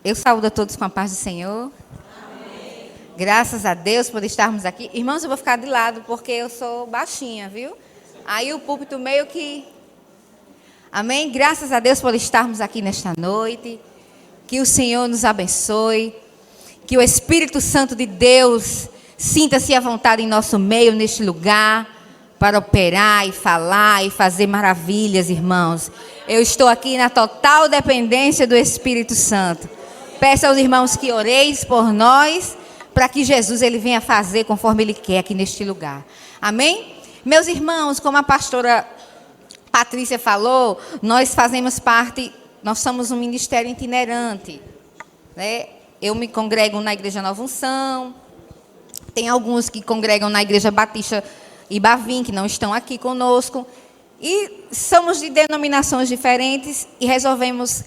Eu saúdo a todos com a paz do Senhor. Amém. Graças a Deus por estarmos aqui. Irmãos, eu vou ficar de lado porque eu sou baixinha, viu? Aí o púlpito meio que... Amém? Graças a Deus por estarmos aqui nesta noite. Que o Senhor nos abençoe. Que o Espírito Santo de Deus sinta-se à vontade em nosso meio, neste lugar, para operar e falar e fazer maravilhas, irmãos. Eu estou aqui na total dependência do Espírito Santo. Peço aos irmãos que oreis por nós, para que Jesus ele venha fazer conforme Ele quer aqui neste lugar. Amém? Meus irmãos, como a pastora Patrícia falou, nós fazemos parte, nós somos um ministério itinerante. Né? Eu me congrego na Igreja Nova Unção, tem alguns que congregam na Igreja Batista Ibavim, que não estão aqui conosco, e somos de denominações diferentes e resolvemos...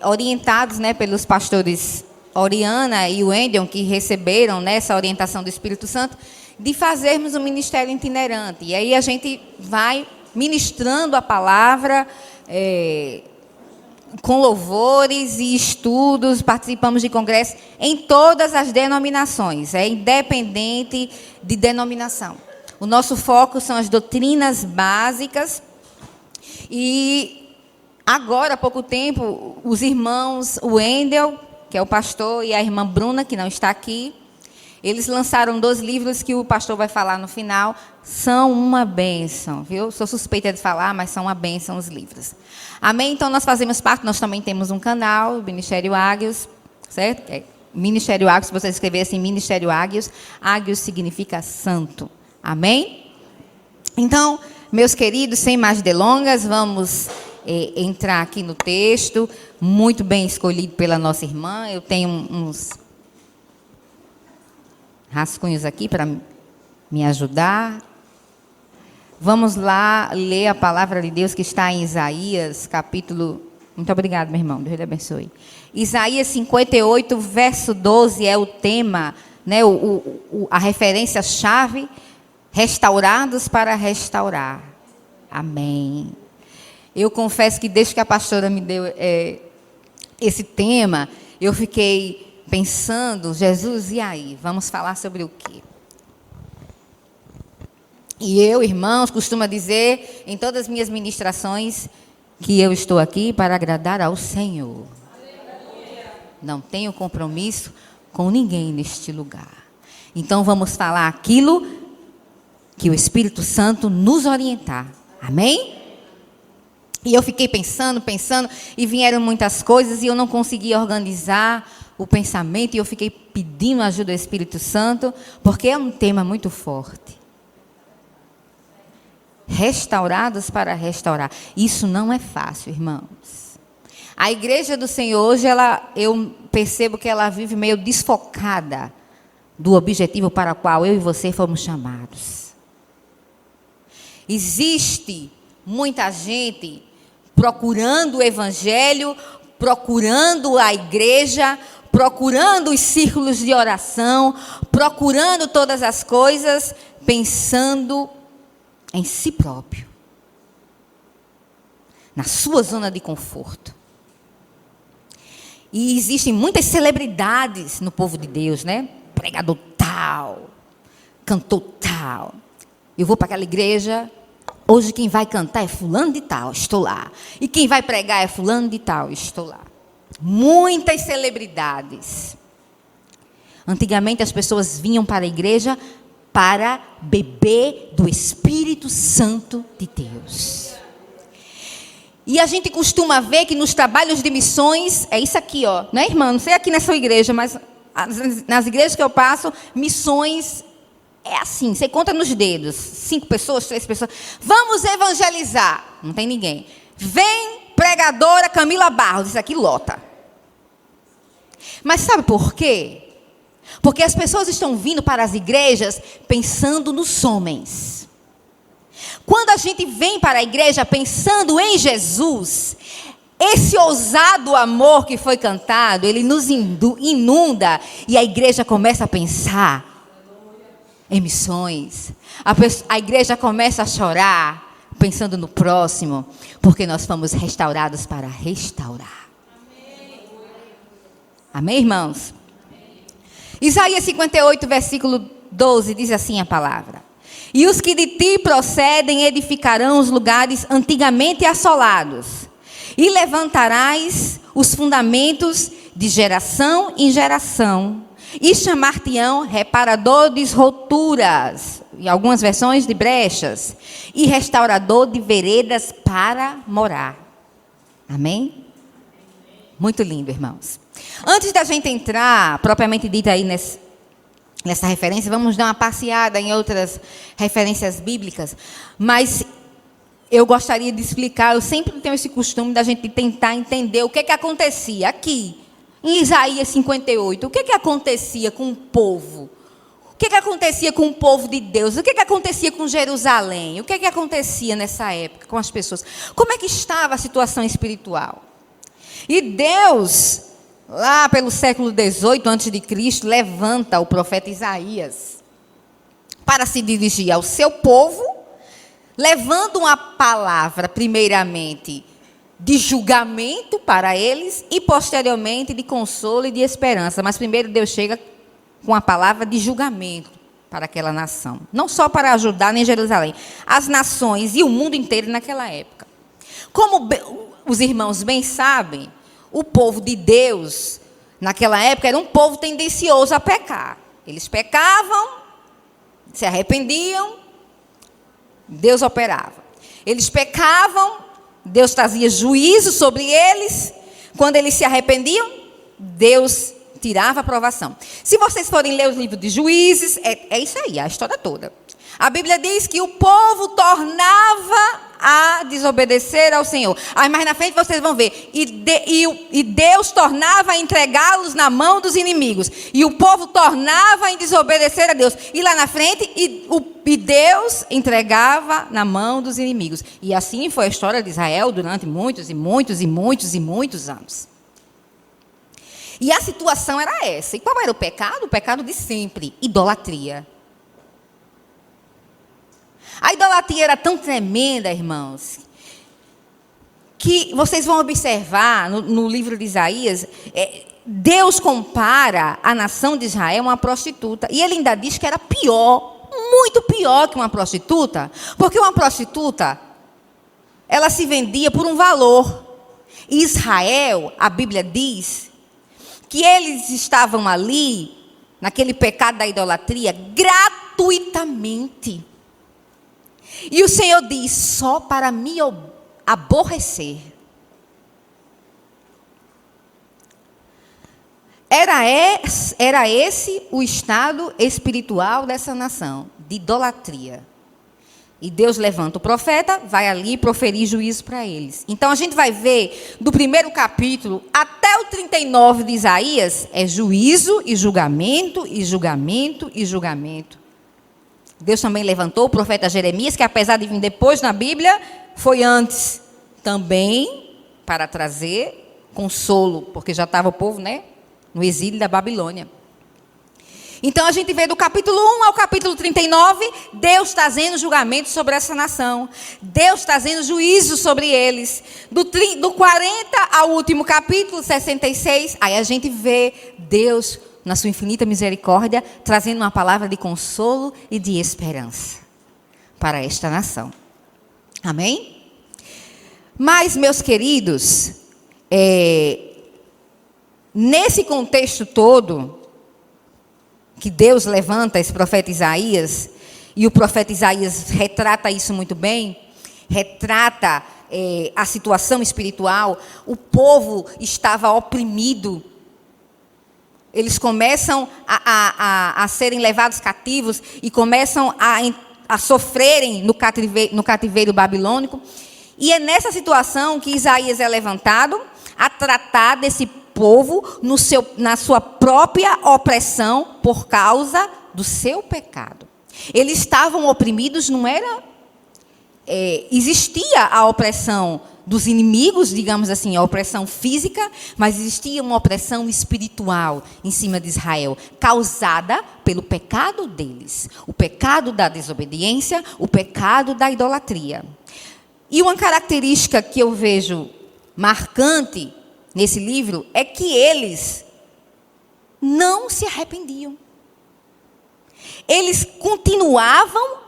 orientados, né, pelos pastores Oriana e Wendel, que receberam, né, essa orientação do Espírito Santo, de fazermos um ministério itinerante. E aí a gente vai ministrando a palavra, com louvores e estudos, participamos de congressos em todas as denominações, independente de denominação. O nosso foco são as doutrinas básicas e... Agora, há pouco tempo, os irmãos Wendel, que é o pastor, e a irmã Bruna, que não está aqui, eles lançaram 2 livros que o pastor vai falar no final. São uma bênção, viu? Sou suspeita de falar, mas são uma bênção os livros. Amém? Então, nós fazemos parte, nós também temos um canal, o Ministério Águios, certo? Ministério Águios, se você escrever assim, Ministério Águios, Águios significa santo. Amém? Então, meus queridos, sem mais delongas, vamos... entrar aqui no texto, muito bem escolhido pela nossa irmã. Eu tenho uns rascunhos aqui para me ajudar. Vamos lá ler a palavra de Deus que está em Isaías, capítulo... Muito obrigado, meu irmão, Deus lhe abençoe. Isaías 58, verso 12 é o tema, né, a referência-chave, restaurados para restaurar. Amém. Eu confesso que desde que a pastora me deu esse tema, eu fiquei pensando, Jesus, e aí? Vamos falar sobre o quê? E eu, irmãos, costumo dizer em todas as minhas ministrações que eu estou aqui para agradar ao Senhor. Não tenho compromisso com ninguém neste lugar. Então, vamos falar aquilo que o Espírito Santo nos orientar. Amém? E eu fiquei pensando, e vieram muitas coisas, e eu não conseguia organizar o pensamento, e eu fiquei pedindo ajuda ao Espírito Santo, porque é um tema muito forte. Restaurados para restaurar. Isso não é fácil, irmãos. A igreja do Senhor hoje, eu percebo que ela vive meio desfocada do objetivo para o qual eu e você fomos chamados. Existe muita gente procurando o evangelho, procurando a igreja, procurando os círculos de oração, procurando todas as coisas, pensando em si próprio, na sua zona de conforto. E existem muitas celebridades no povo de Deus, né? Pregador tal, cantor tal. Eu vou para aquela igreja... Hoje quem vai cantar é fulano de tal, estou lá. E quem vai pregar é fulano de tal, estou lá. Muitas celebridades. Antigamente as pessoas vinham para a igreja para beber do Espírito Santo de Deus. E a gente costuma ver que nos trabalhos de missões, é isso aqui, ó, não é, irmã? Não sei aqui na sua igreja, mas nas igrejas que eu passo, missões... É assim, você conta nos dedos, 5 pessoas, 3 pessoas. Vamos evangelizar. Não tem ninguém. Vem pregadora Camila Barros, isso aqui lota. Mas sabe por quê? Porque as pessoas estão vindo para as igrejas pensando nos homens. Quando a gente vem para a igreja pensando em Jesus, esse ousado amor que foi cantado, ele nos inunda e a igreja começa a pensar em missões. A igreja começa a chorar, pensando no próximo, porque nós fomos restaurados para restaurar. Amém, irmãos? Isaías 58, versículo 12, diz assim a palavra: e os que de ti procedem edificarão os lugares antigamente assolados, e levantarás os fundamentos de geração em geração, e chamar-te-ão reparador de roturas, em algumas versões de brechas, e restaurador de veredas para morar. Amém? Muito lindo, irmãos. Antes da gente entrar, propriamente dita aí nessa referência, vamos dar uma passeada em outras referências bíblicas, mas eu gostaria de explicar, eu sempre tenho esse costume da gente tentar entender o que acontecia aqui, em Isaías 58, o que acontecia com o povo? O que acontecia com o povo de Deus? O que acontecia com Jerusalém? O que acontecia nessa época com as pessoas? Como é que estava a situação espiritual? E Deus, lá pelo século 18 a.C., levanta o profeta Isaías para se dirigir ao seu povo, levando uma palavra, primeiramente, de julgamento para eles e, posteriormente, de consolo e de esperança. Mas primeiro Deus chega com a palavra de julgamento para aquela nação. Não só para ajudar nem Jerusalém, as nações e o mundo inteiro naquela época. Como os irmãos bem sabem, o povo de Deus, naquela época, era um povo tendencioso a pecar. Eles pecavam, se arrependiam, Deus operava. Eles pecavam, Deus trazia juízo sobre eles. Quando eles se arrependiam, Deus tirava a aprovação. Se vocês forem ler os livros de Juízes, é isso aí, a história toda. A Bíblia diz que o povo tornava a desobedecer ao Senhor. Aí mais na frente vocês vão ver. E Deus tornava a entregá-los na mão dos inimigos. E o povo tornava a desobedecer a Deus. E lá na frente, e Deus entregava na mão dos inimigos. E assim foi a história de Israel durante muitos e muitos e muitos e muitos anos. E a situação era essa. E qual era o pecado? O pecado de sempre: idolatria. A idolatria era tão tremenda, irmãos, que vocês vão observar no livro de Isaías, Deus compara a nação de Israel a uma prostituta. E ele ainda diz que era pior, muito pior que uma prostituta, porque uma prostituta, ela se vendia por um valor. E Israel, a Bíblia diz, que eles estavam ali, naquele pecado da idolatria, gratuitamente. E o Senhor diz: só para me aborrecer. Era esse o estado espiritual dessa nação, de idolatria. E Deus levanta o profeta, vai ali proferir juízo para eles. Então a gente vai ver, do primeiro capítulo até o 39 de Isaías, é juízo e julgamento, e julgamento e julgamento. Deus também levantou o profeta Jeremias, que apesar de vir depois na Bíblia, foi antes também para trazer consolo, porque já estava o povo, no exílio da Babilônia. Então a gente vê do capítulo 1 ao capítulo 39, Deus trazendo julgamento sobre essa nação. Deus trazendo juízo sobre eles. Do 40 ao último capítulo, 66, aí a gente vê Deus, na sua infinita misericórdia, trazendo uma palavra de consolo e de esperança para esta nação. Amém? Mas, meus queridos, nesse contexto todo, que Deus levanta esse profeta Isaías, e o profeta Isaías retrata isso muito bem, retrata a situação espiritual. O povo estava oprimido. Eles começam a serem levados cativos e começam a sofrerem no cativeiro babilônico. E é nessa situação que Isaías é levantado a tratar desse povo na sua própria opressão por causa do seu pecado. Eles estavam oprimidos, não era... existia a opressão dos inimigos, digamos assim, a opressão física, mas existia uma opressão espiritual em cima de Israel, causada pelo pecado deles, o pecado da desobediência, o pecado da idolatria. E uma característica que eu vejo marcante nesse livro é que eles não se arrependiam. Eles continuavam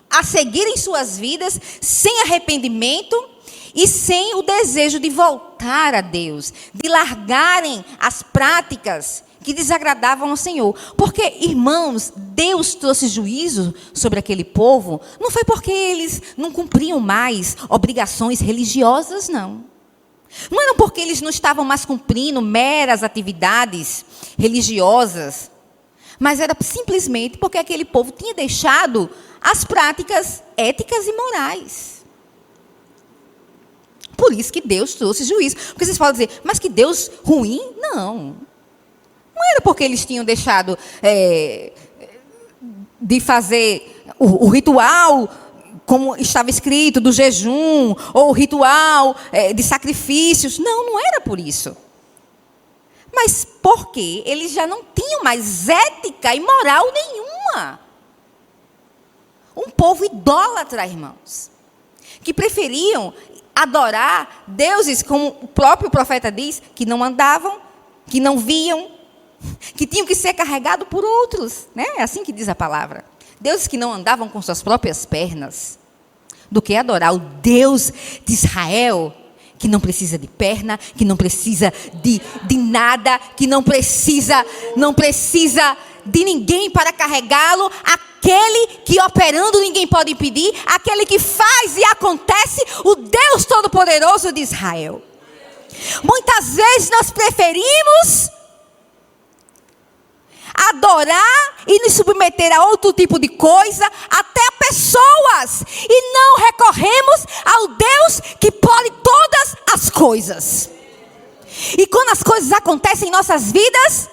a seguirem suas vidas sem arrependimento e sem o desejo de voltar a Deus, de largarem as práticas que desagradavam ao Senhor. Porque, irmãos, Deus trouxe juízo sobre aquele povo, não foi porque eles não cumpriam mais obrigações religiosas, não. Não era porque eles não estavam mais cumprindo meras atividades religiosas, mas era simplesmente porque aquele povo tinha deixado as práticas éticas e morais. Por isso que Deus trouxe juízo. Porque vocês podem dizer, mas que Deus ruim? Não. Não era porque eles tinham deixado de fazer o ritual, como estava escrito, do jejum, ou o ritual de sacrifícios. Não, não era por isso. Mas porque eles já não tinham mais ética e moral nenhuma. Um povo idólatra, irmãos, que preferiam adorar deuses, como o próprio profeta diz, que não andavam, que não viam, que tinham que ser carregados por outros, né? É assim que diz a palavra. Deuses que não andavam com suas próprias pernas, do que adorar o Deus de Israel, que não precisa de perna, que não precisa de nada, que não precisa de ninguém para carregá-lo, aquele que operando ninguém pode impedir, aquele que faz e acontece, o Deus Todo-Poderoso de Israel. Muitas vezes nós preferimos adorar e nos submeter a outro tipo de coisa, até a pessoas, e não recorremos ao Deus que pode todas as coisas. E quando as coisas acontecem em nossas vidas,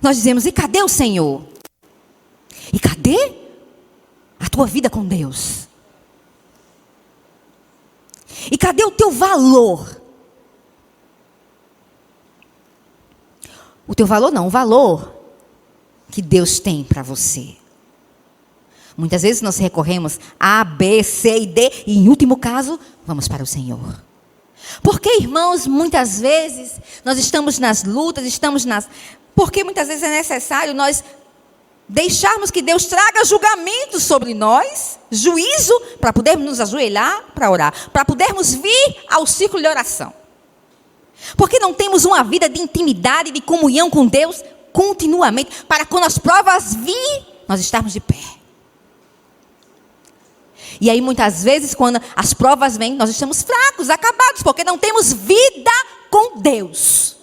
nós dizemos, e cadê o Senhor? E cadê a tua vida com Deus? E cadê o teu valor? O teu valor não, o valor que Deus tem para você. Muitas vezes nós recorremos a B, C e D, e em último caso, vamos para o Senhor. Porque, irmãos, muitas vezes nós estamos nas lutas, porque muitas vezes é necessário nós deixarmos que Deus traga julgamento sobre nós, juízo, para podermos nos ajoelhar para orar, para podermos vir ao círculo de oração. Porque não temos uma vida de intimidade, de comunhão com Deus continuamente, para quando as provas virem, nós estarmos de pé. E aí muitas vezes quando as provas vêm, nós estamos fracos, acabados, porque não temos vida com Deus.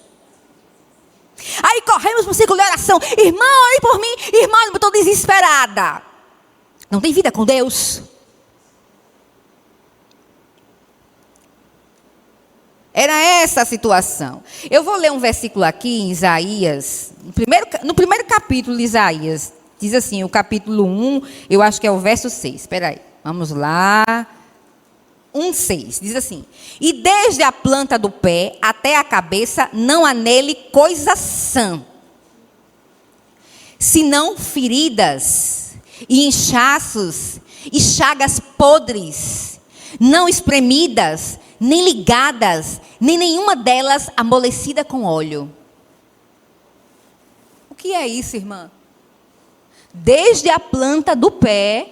Aí corremos para o círculo de oração, irmão, ore por mim, irmã, eu estou desesperada. Não tem vida com Deus. Era essa a situação. Eu vou ler um versículo aqui em Isaías, no primeiro capítulo de Isaías. Diz assim, o capítulo 1, eu acho que é o verso 6. Espera aí, vamos lá. 1:6, diz assim: e desde a planta do pé até a cabeça não há nele coisa sã, senão feridas e inchaços e chagas podres, não espremidas, nem ligadas, nem nenhuma delas amolecida com óleo. O que é isso, irmã? Desde a planta do pé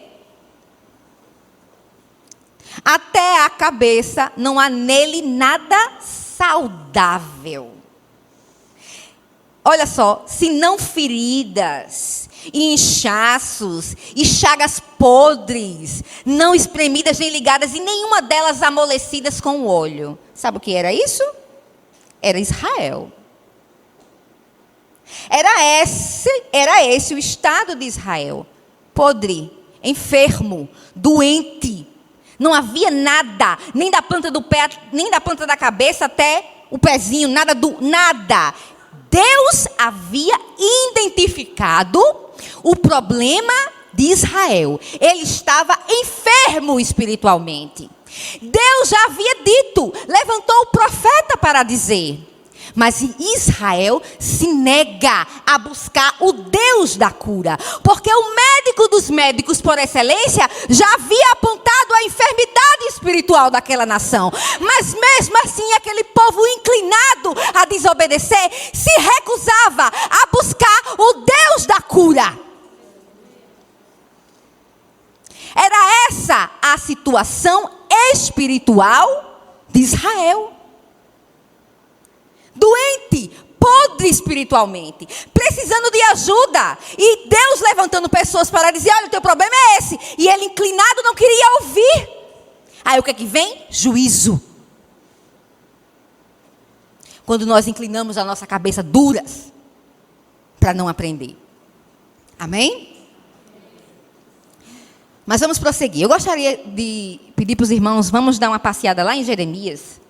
até a cabeça, não há nele nada saudável. Olha só, senão feridas, e inchaços, e chagas podres, não espremidas nem ligadas, e nenhuma delas amolecidas com o óleo. Sabe o que era isso? Era Israel. Era esse o estado de Israel. Podre, enfermo, doente. Não havia nada, nem da planta do pé, nem da planta da cabeça até o pezinho, nada. Deus havia identificado o problema de Israel. Ele estava enfermo espiritualmente. Deus já havia dito, levantou o profeta para dizer. Mas Israel se nega a buscar o Deus da cura. Porque o médico dos médicos, por excelência, já havia apontado a enfermidade espiritual daquela nação. Mas mesmo assim, aquele povo inclinado a desobedecer, se recusava a buscar o Deus da cura. Era essa a situação espiritual de Israel. Doente, podre espiritualmente, precisando de ajuda. E Deus levantando pessoas para dizer, olha, o teu problema é esse. E ele inclinado não queria ouvir. Aí o que é que vem? Juízo. Quando nós inclinamos a nossa cabeça duras para não aprender. Amém? Mas vamos prosseguir. Eu gostaria de pedir para os irmãos, vamos dar uma passeada lá em Jeremias.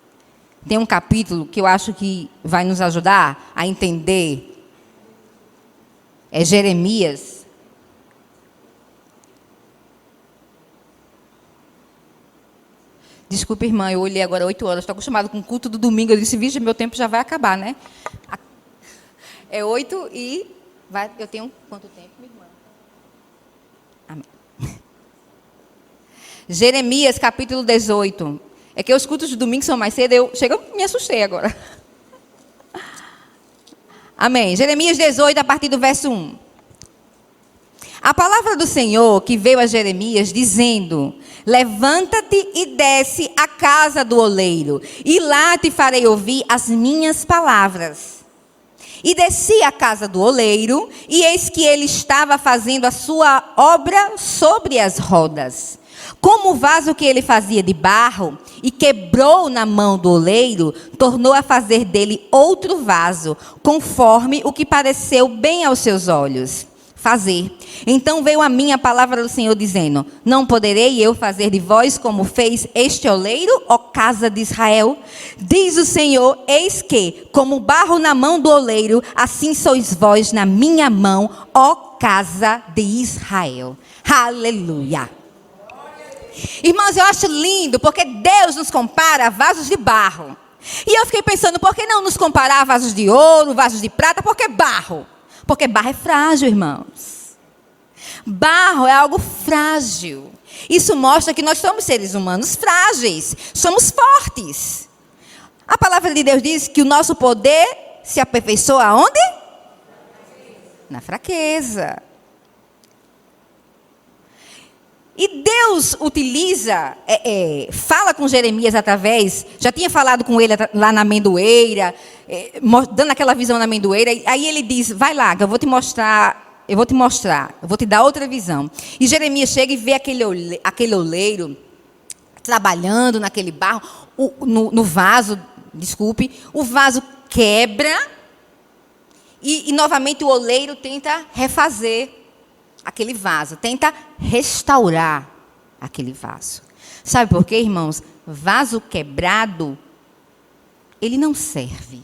Tem um capítulo que eu acho que vai nos ajudar a entender. É Jeremias. Desculpa, irmã, eu olhei agora 8 horas. Estou acostumado com o culto do domingo. Eu disse, vixe, meu tempo já vai acabar, né? É 8 e... eu tenho quanto tempo, minha irmã? Amém. Jeremias, capítulo 18. É que os cultos de domingo são mais cedo, eu me assustei agora. Amém. Jeremias 18, a partir do verso 1. A palavra do Senhor que veio a Jeremias, dizendo, levanta-te e desce à casa do oleiro, e lá te farei ouvir as minhas palavras. E desci à casa do oleiro, e eis que ele estava fazendo a sua obra sobre as rodas. Como o vaso que ele fazia de barro e quebrou na mão do oleiro, tornou a fazer dele outro vaso, conforme o que pareceu bem aos seus olhos fazer. Então veio a mim a palavra do Senhor dizendo, não poderei eu fazer de vós como fez este oleiro, ó casa de Israel? Diz o Senhor, eis que, como barro na mão do oleiro, assim sois vós na minha mão, ó casa de Israel. Aleluia. Irmãos, eu acho lindo, porque Deus nos compara a vasos de barro. E eu fiquei pensando, por que não nos comparar a vasos de ouro, vasos de prata? Por que barro? Porque barro é frágil, irmãos. Barro é algo frágil. Isso mostra que nós somos seres humanos frágeis. Somos fortes. A palavra de Deus diz que o nosso poder se aperfeiçoa aonde? Na fraqueza. E Deus utiliza, fala com Jeremias através, já tinha falado com ele lá na amendoeira, dando aquela visão na amendoeira, aí ele diz, vai lá, eu vou te mostrar, eu vou te dar outra visão. E Jeremias chega e vê aquele oleiro trabalhando naquele barro, no vaso, o vaso quebra, e novamente o oleiro tenta refazer aquele vaso, tenta restaurar aquele vaso. Sabe por quê, irmãos? Vaso quebrado, ele não serve.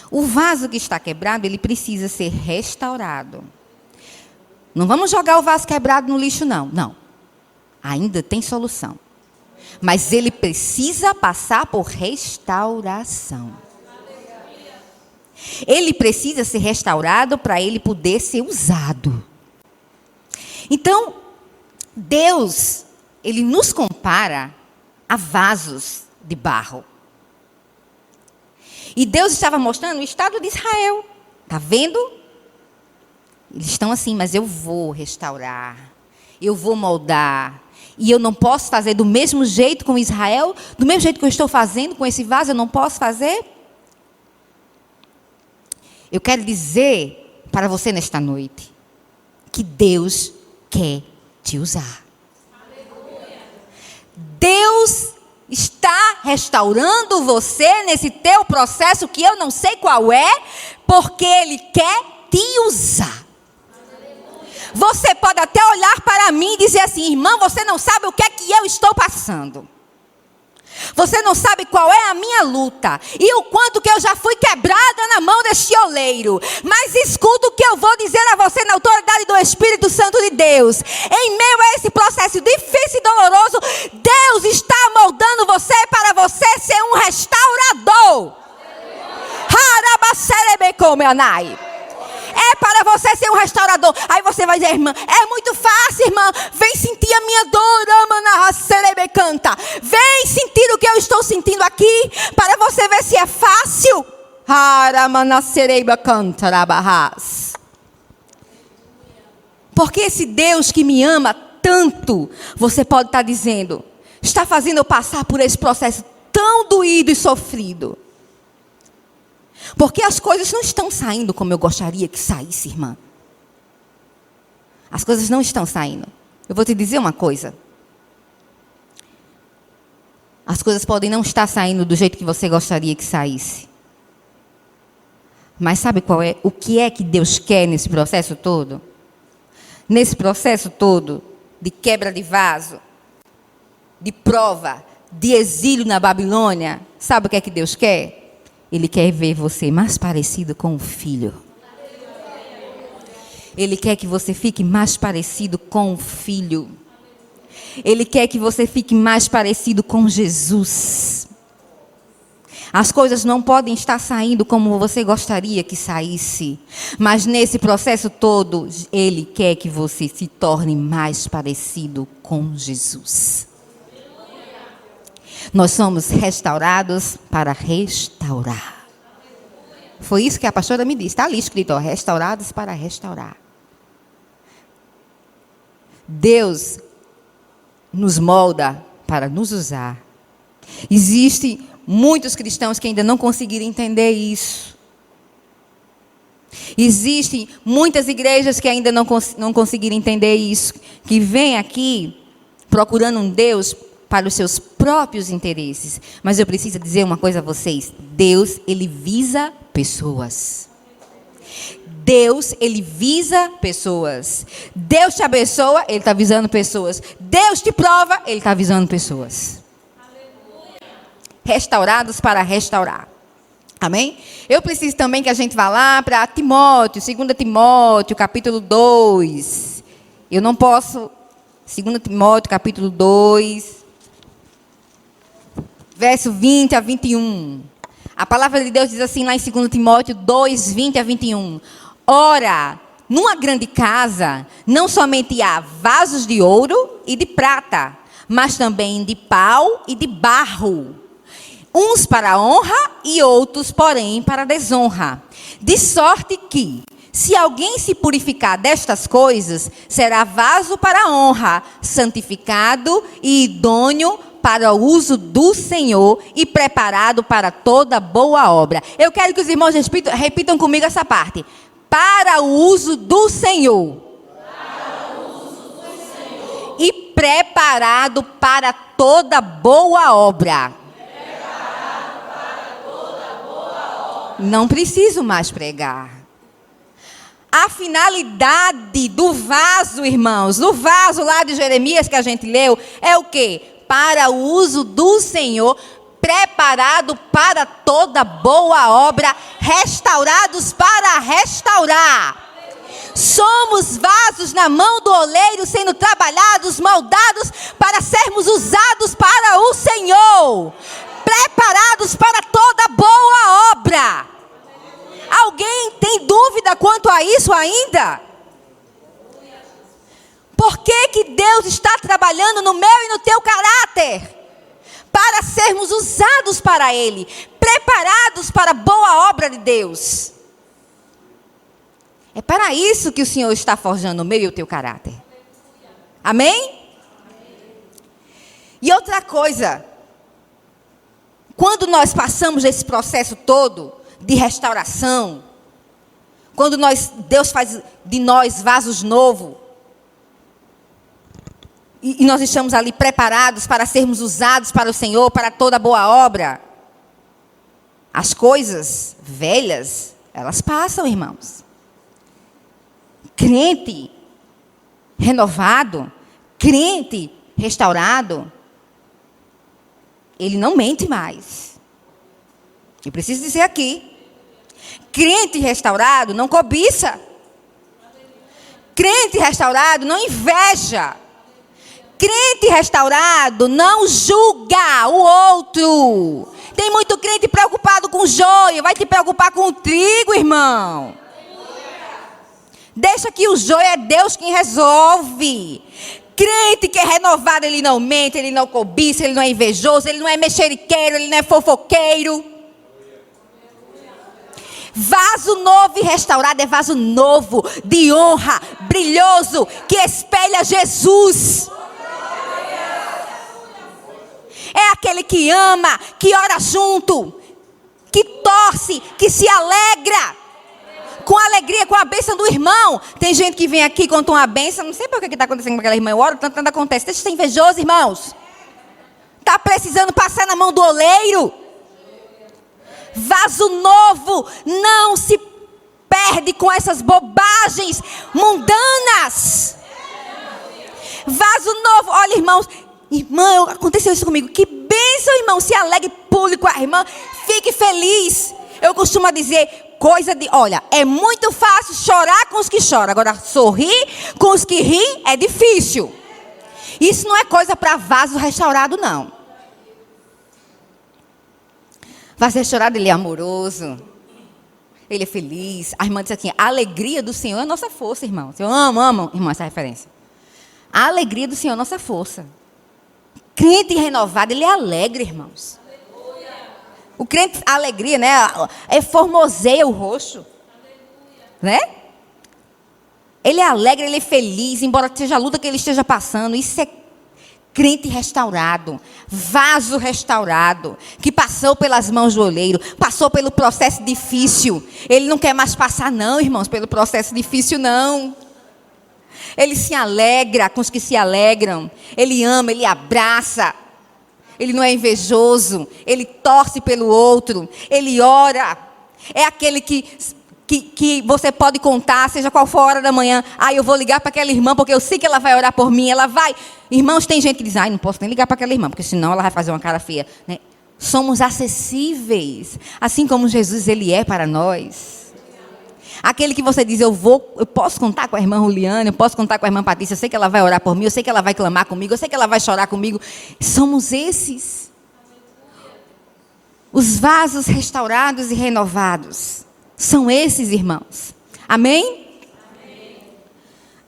O vaso que está quebrado, ele precisa ser restaurado. Não vamos jogar o vaso quebrado no lixo, não. Não. Ainda tem solução. Mas ele precisa passar por restauração. Ele precisa ser restaurado para ele poder ser usado. Então, Deus, ele nos compara a vasos de barro. E Deus estava mostrando o estado de Israel. Está vendo? Eles estão assim, mas eu vou restaurar. Eu vou moldar. E eu não posso fazer do mesmo jeito com Israel, do mesmo jeito que eu estou fazendo com esse vaso, eu não posso fazer. Eu quero dizer para você nesta noite que Deus quer te usar. Aleluia. Deus está restaurando você nesse teu processo que eu não sei qual é, porque Ele quer te usar. Aleluia. Você pode até olhar para mim e dizer assim, irmã, você não sabe o que é que eu estou passando. Você não sabe qual é a minha luta e o quanto que eu já fui quebrada na mão deste oleiro. Mas escuta o que eu vou dizer a você na autoridade do Espírito Santo de Deus. Em meio a esse processo difícil e doloroso, Deus está moldando você para você ser um restaurador. É é para você ser um restaurador. Aí você vai dizer, irmã, é muito fácil, irmã. Vem sentir a minha dor, canta. Vem sentir o que eu estou sentindo aqui, para você ver se é fácil. Porque esse Deus que me ama tanto, você pode estar dizendo, está fazendo eu passar por esse processo tão doído e sofrido. Porque as coisas não estão saindo como eu gostaria que saísse, irmã. As coisas não estão saindo. Eu vou te dizer uma coisa. As coisas podem não estar saindo do jeito que você gostaria que saísse. Mas sabe qual é? O que é que Deus quer nesse processo todo? Nesse processo todo de quebra de vaso, de prova, de exílio na Babilônia, sabe o que é que Deus quer? Ele quer ver você mais parecido com o Filho. Ele quer que você fique mais parecido com o Filho. Ele quer que você fique mais parecido com Jesus. As coisas não podem estar saindo como você gostaria que saísse. Mas nesse processo todo, Ele quer que você se torne mais parecido com Jesus. Nós somos restaurados para restaurar. Foi isso que a pastora me disse. Está ali escrito, ó, restaurados para restaurar. Deus nos molda para nos usar. Existem muitos cristãos que ainda não conseguiram entender isso. Existem muitas igrejas que ainda não conseguiram entender isso. Que vêm aqui procurando um Deus para os seus próprios interesses. Mas eu preciso dizer uma coisa a vocês. Deus, Ele visa pessoas. Deus, Ele visa pessoas. Deus te abençoa, Ele está visando pessoas. Deus te prova, Ele está visando pessoas. Restaurados para restaurar. Amém? Eu preciso também que a gente vá lá para Timóteo, 2 Timóteo, capítulo 2. Eu não posso... 2 Timóteo, capítulo 2, verso 20 a 21. A palavra de Deus diz assim lá em 2 Timóteo 2, 20 a 21. Ora, numa grande casa, não somente há vasos de ouro e de prata, mas também de pau e de barro. Uns para a honra e outros, porém, para a desonra. De sorte que, se alguém se purificar destas coisas, será vaso para a honra, santificado e idôneo para o uso do Senhor e preparado para toda boa obra. Eu quero que os irmãos repitam comigo essa parte. Para o uso do Senhor. Para o uso do Senhor. E preparado para toda boa obra. Preparado para toda boa obra. Não preciso mais pregar. A finalidade do vaso, irmãos, do vaso lá de Jeremias que a gente leu, é o quê? Para o uso do Senhor, preparado para toda boa obra, restaurados para restaurar. Somos vasos na mão do oleiro, sendo trabalhados, moldados, para sermos usados para o Senhor, preparados para toda boa obra. Alguém tem dúvida quanto a isso ainda? Por que Deus está trabalhando no meu e no teu caráter? Para sermos usados para Ele, preparados para a boa obra de Deus. É para isso que o Senhor está forjando o meu e o teu caráter. Amém? E outra coisa, quando nós passamos esse processo todo de restauração, quando Deus faz de nós vasos novos, e nós estamos ali preparados para sermos usados para o Senhor, para toda boa obra, as coisas velhas, elas passam, irmãos. Crente renovado, crente restaurado, ele não mente mais. Eu preciso dizer aqui. Crente restaurado não cobiça. Crente restaurado não inveja. Crente restaurado não julga o outro. Tem muito crente preocupado com o joio, vai te preocupar com o trigo, irmão. Deixa que o joio é Deus quem resolve. Crente que é renovado, ele não mente, ele não cobiça, ele não é invejoso, ele não é mexeriqueiro, ele não é fofoqueiro. Vaso novo e restaurado é vaso novo, de honra, brilhoso, que espelha Jesus. É aquele que ama, que ora junto, que torce, que se alegra. Com alegria, com a bênção do irmão. Tem gente que vem aqui, conta uma bênção. Não sei por que está acontecendo com aquela irmã. Eu oro, tanto acontece. Deixa de ser invejoso, irmãos. Está precisando passar na mão do oleiro. Vaso novo não se perde com essas bobagens mundanas. Vaso novo. Olha, irmãos. Irmã, aconteceu isso comigo. Que bênção, irmão. Se alegre, pule com a irmã. Fique feliz. Eu costumo dizer... Olha, é muito fácil chorar com os que choram. Agora, sorrir com os que riem é difícil. Isso não é coisa para vaso restaurado, não. Vaso restaurado, ele é amoroso. Ele é feliz. A irmã disse assim, a alegria do Senhor é a nossa força, irmão. Eu amo, irmão, essa referência. A alegria do Senhor é a nossa força. Crente renovado, ele é alegre, irmãos. O crente, a alegria, né? Formoseia o rosto. Né? Ele é alegre, ele é feliz, embora seja a luta que ele esteja passando. Isso é crente restaurado. Vaso restaurado. Que passou pelas mãos do oleiro. Passou pelo processo difícil. Ele não quer mais passar, não, irmãos, pelo processo difícil, não. Ele se alegra com os que se alegram. Ele ama, ele abraça. Ele não é invejoso, ele torce pelo outro, ele ora. É aquele que você pode contar, seja qual for a hora da manhã. Eu vou ligar para aquela irmã, porque eu sei que ela vai orar por mim. Ela vai. Irmãos, tem gente que diz, não posso nem ligar para aquela irmã, porque senão ela vai fazer uma cara feia. Né? Somos acessíveis, assim como Jesus, ele é para nós. Aquele que você diz, eu posso contar com a irmã Juliana, eu posso contar com a irmã Patrícia, eu sei que ela vai orar por mim, eu sei que ela vai clamar comigo, eu sei que ela vai chorar comigo. Somos esses. Os vasos restaurados e renovados. São esses, irmãos. Amém? Amém.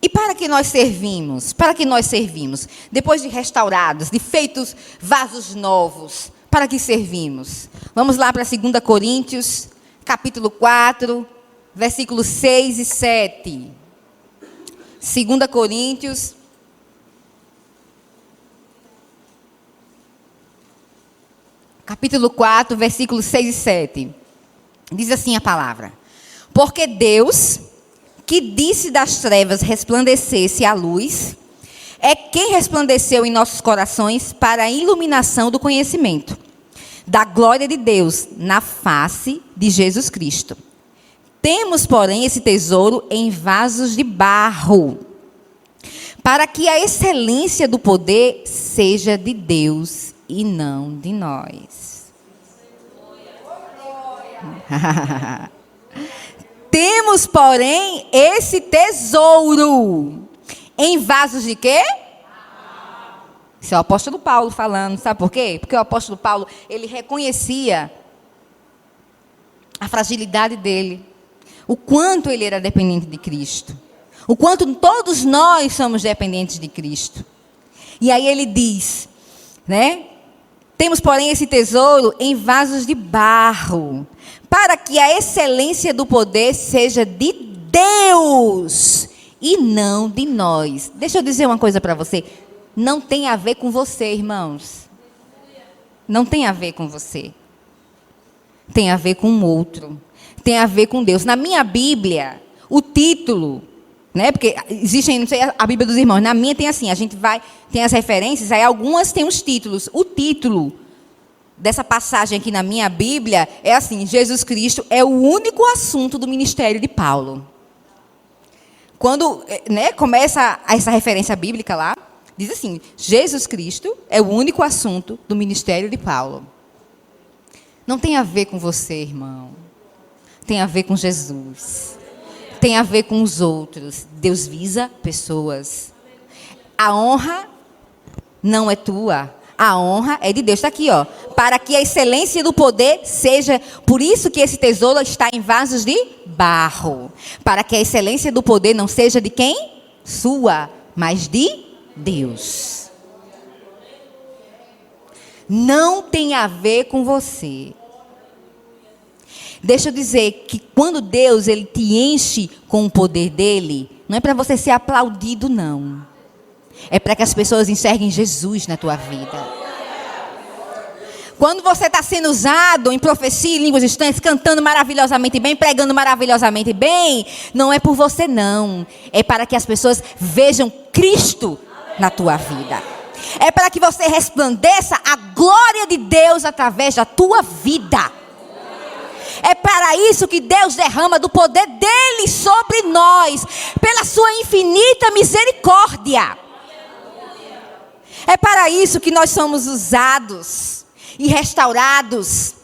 E para que nós servimos? Para que nós servimos? Depois de restaurados, de feitos vasos novos, para que servimos? Vamos lá para 2 Coríntios, capítulo 4, versículos 6 e 7. 2 Coríntios. Capítulo 4, versículos 6 e 7. Diz assim a palavra. Porque Deus, que disse das trevas resplandecesse a luz, é quem resplandeceu em nossos corações para a iluminação do conhecimento da glória de Deus na face de Jesus Cristo. Temos, porém, esse tesouro em vasos de barro, para que a excelência do poder seja de Deus e não de nós. Temos, porém, esse tesouro em vasos de quê? Isso é o apóstolo Paulo falando, sabe por quê? Porque o apóstolo Paulo, ele reconhecia a fragilidade dele. O quanto ele era dependente de Cristo. O quanto todos nós somos dependentes de Cristo. E aí ele diz, né? Temos, porém, esse tesouro em vasos de barro, para que a excelência do poder seja de Deus e não de nós. Deixa eu dizer uma coisa para você. Não tem a ver com você, irmãos. Não tem a ver com você. Tem a ver com o outro. Tem a ver com Deus. Na minha Bíblia, o título, né? Porque existem, não sei, a Bíblia dos irmãos. Na minha tem assim, a gente vai, tem as referências, aí algumas têm os títulos. O título dessa passagem aqui na minha Bíblia é assim: Jesus Cristo é o único assunto do ministério de Paulo. Quando, né, começa essa referência bíblica lá, diz assim: Jesus Cristo é o único assunto do ministério de Paulo. Não tem a ver com você, irmão. Tem a ver com Jesus. Tem a ver com os outros. Deus visa pessoas. A honra não é tua. A honra é de Deus. Está aqui, ó. Para que a excelência do poder seja... Por isso que esse tesouro está em vasos de barro. Para que a excelência do poder não seja de quem? Sua, mas de Deus. Não tem a ver com você. Deixa eu dizer que quando Deus ele te enche com o poder dele, não é para você ser aplaudido, não. É para que as pessoas enxerguem Jesus na tua vida. Quando você está sendo usado em profecia, em línguas estranhas, cantando maravilhosamente bem, pregando maravilhosamente bem, não é por você, não. É para que as pessoas vejam Cristo na tua vida. É para que você resplandeça a glória de Deus através da tua vida. É para isso que Deus derrama do poder dele sobre nós, pela sua infinita misericórdia. É para isso que nós somos usados e restaurados,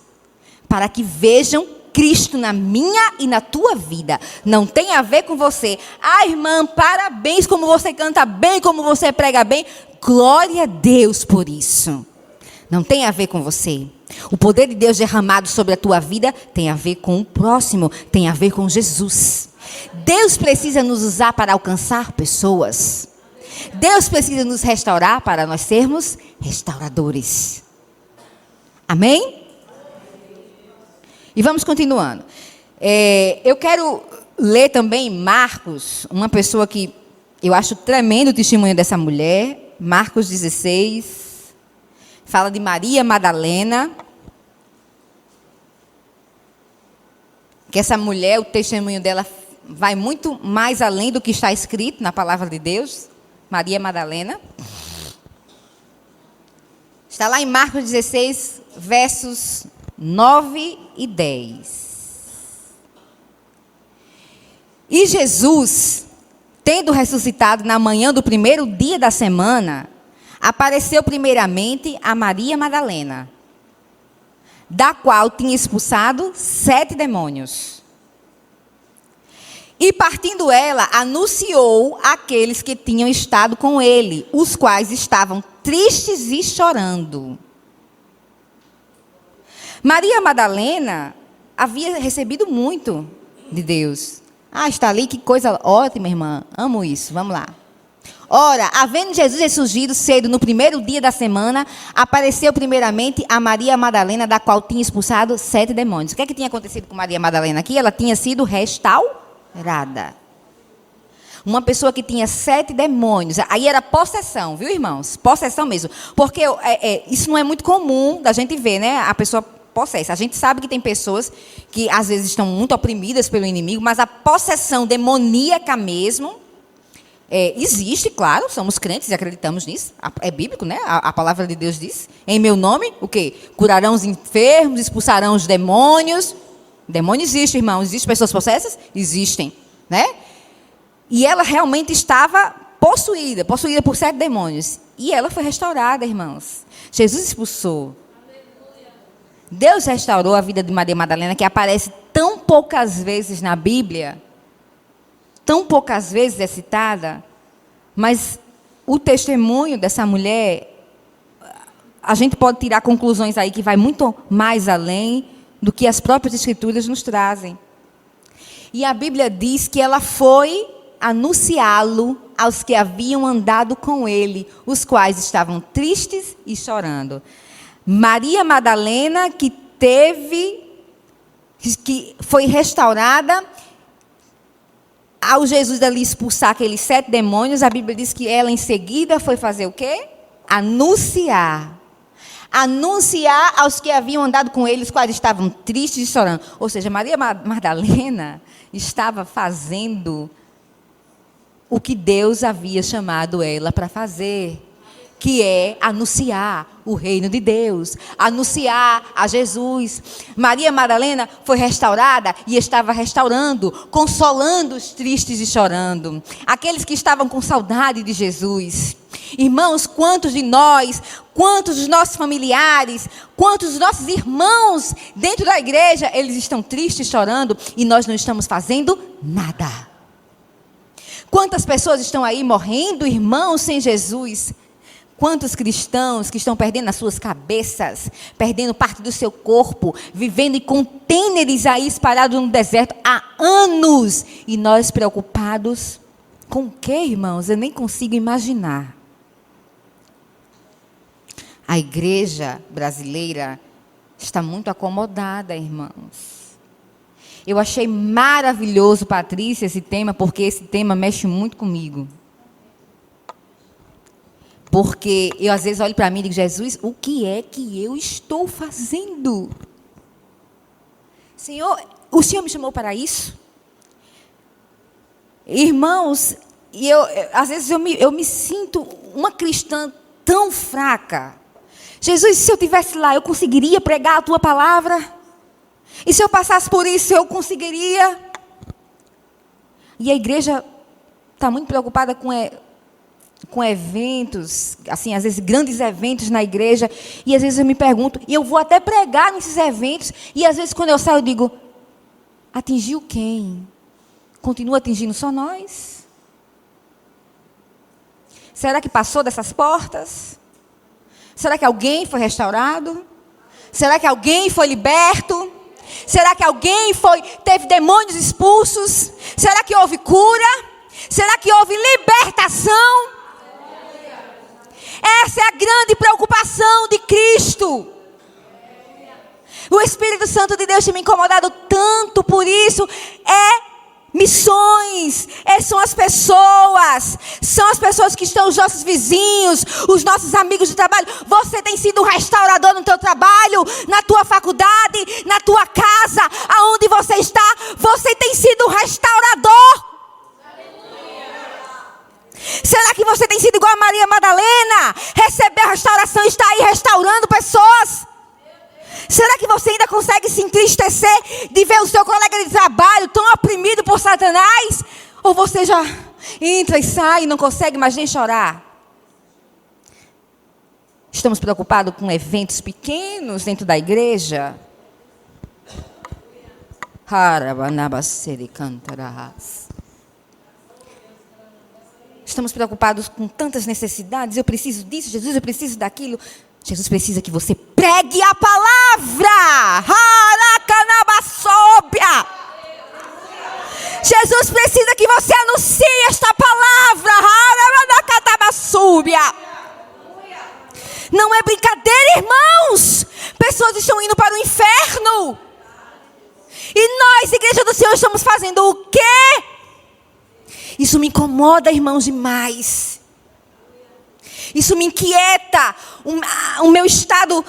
para que vejam Cristo na minha e na tua vida. Não tem a ver com você. Ah, irmã, parabéns como você canta bem, como você prega bem. Glória a Deus por isso. Não tem a ver com você. O poder de Deus derramado sobre a tua vida tem a ver com o próximo, tem a ver com Jesus. Deus precisa nos usar para alcançar pessoas. Deus precisa nos restaurar para nós sermos restauradores. Amém? E vamos continuando. Eu quero ler também Marcos, uma pessoa que eu acho tremendo o testemunho dessa mulher. Marcos 16. Fala de Maria Madalena. Que essa mulher, o testemunho dela vai muito mais além do que está escrito na palavra de Deus. Maria Madalena. Está lá em Marcos 16, versos 9 e 10. E Jesus, tendo ressuscitado na manhã do primeiro dia da semana, apareceu primeiramente a Maria Madalena, da qual tinha expulsado 7 demônios. E partindo ela, anunciou àqueles que tinham estado com ele, os quais estavam tristes e chorando. Maria Madalena havia recebido muito de Deus. Ah, está ali, que coisa ótima, irmã. Amo isso, vamos lá. Ora, havendo Jesus ressurgido cedo no primeiro dia da semana, apareceu primeiramente a Maria Madalena, da qual tinha expulsado 7 demônios. O que é que tinha acontecido com Maria Madalena aqui? Ela tinha sido restaurada. Uma pessoa que tinha 7 demônios. Aí era possessão, viu, irmãos? Possessão mesmo. Porque isso não é muito comum da gente ver, né? A pessoa possessa. A gente sabe que tem pessoas que às vezes estão muito oprimidas pelo inimigo, mas a possessão demoníaca mesmo existe, claro, somos crentes e acreditamos nisso. É bíblico, né? A palavra de Deus diz. Em meu nome, o quê? Curarão os enfermos, expulsarão os demônios. Demônio existe, irmão. Existem pessoas possessas? Existem, né? E ela realmente estava possuída por 7 demônios. E ela foi restaurada, irmãos. Jesus expulsou. Deus restaurou a vida de Maria Madalena, que aparece tão poucas vezes na Bíblia, tão poucas vezes é citada, mas o testemunho dessa mulher, a gente pode tirar conclusões aí que vai muito mais além do que as próprias Escrituras nos trazem. E a Bíblia diz que ela foi anunciá-lo aos que haviam andado com ele, os quais estavam tristes e chorando. Maria Madalena, que foi restaurada, ao Jesus ali expulsar aqueles 7 demônios, a Bíblia diz que ela em seguida foi fazer o quê? Anunciar aos que haviam andado com ele, os quais estavam tristes e chorando. Ou seja, Maria Madalena estava fazendo o que Deus havia chamado ela para fazer, que é anunciar o reino de Deus, anunciar a Jesus. Maria Madalena foi restaurada e estava restaurando, consolando os tristes e chorando, aqueles que estavam com saudade de Jesus. Irmãos, quantos de nós, quantos dos nossos familiares, quantos dos nossos irmãos dentro da igreja, eles estão tristes, chorando, e nós não estamos fazendo nada. Quantas pessoas estão aí morrendo, irmãos, sem Jesus? Quantos cristãos que estão perdendo as suas cabeças, perdendo parte do seu corpo, vivendo em contêineres aí espalhados no deserto há anos. E nós preocupados com o quê, irmãos? Eu nem consigo imaginar. A igreja brasileira está muito acomodada, irmãos. Eu achei maravilhoso, Patrícia, esse tema, porque esse tema mexe muito comigo. Porque eu às vezes olho para mim e digo, Jesus, o que é que eu estou fazendo? Senhor, o Senhor me chamou para isso? Irmãos, às vezes eu me sinto uma cristã tão fraca. Jesus, se eu estivesse lá, eu conseguiria pregar a tua palavra? E se eu passasse por isso, eu conseguiria? E a igreja está muito preocupada com eventos, assim, às vezes grandes eventos na igreja, e às vezes eu me pergunto, e eu vou até pregar nesses eventos, e às vezes quando eu saio eu digo, atingiu quem? Continua atingindo só nós? Será que passou dessas portas? Será que alguém foi restaurado? Será que alguém foi liberto? Será que alguém teve demônios expulsos? Será que houve cura? Será que houve libertação? Essa é a grande preocupação de Cristo. O Espírito Santo de Deus tem me incomodado tanto por isso. Missões, são as pessoas que estão os nossos vizinhos, os nossos amigos de trabalho. Você tem sido um restaurador no teu trabalho, na tua faculdade, na tua casa, aonde você está, você tem sido um restaurador. Será que você tem sido igual a Maria Madalena? Recebeu a restauração e está aí restaurando pessoas? Será que você ainda consegue se entristecer de ver o seu colega de trabalho tão oprimido por Satanás? Ou você já entra e sai e não consegue mais nem chorar? Estamos preocupados com eventos pequenos dentro da igreja? Estamos preocupados com tantas necessidades. Eu preciso disso, Jesus, eu preciso daquilo. Jesus precisa que você pregue a palavra. Jesus precisa que você anuncie esta palavra. Não é brincadeira, irmãos. Pessoas estão indo para o inferno. E nós, Igreja do Senhor, estamos fazendo o quê? Isso me incomoda, irmãos, demais. Isso me inquieta. O meu estado,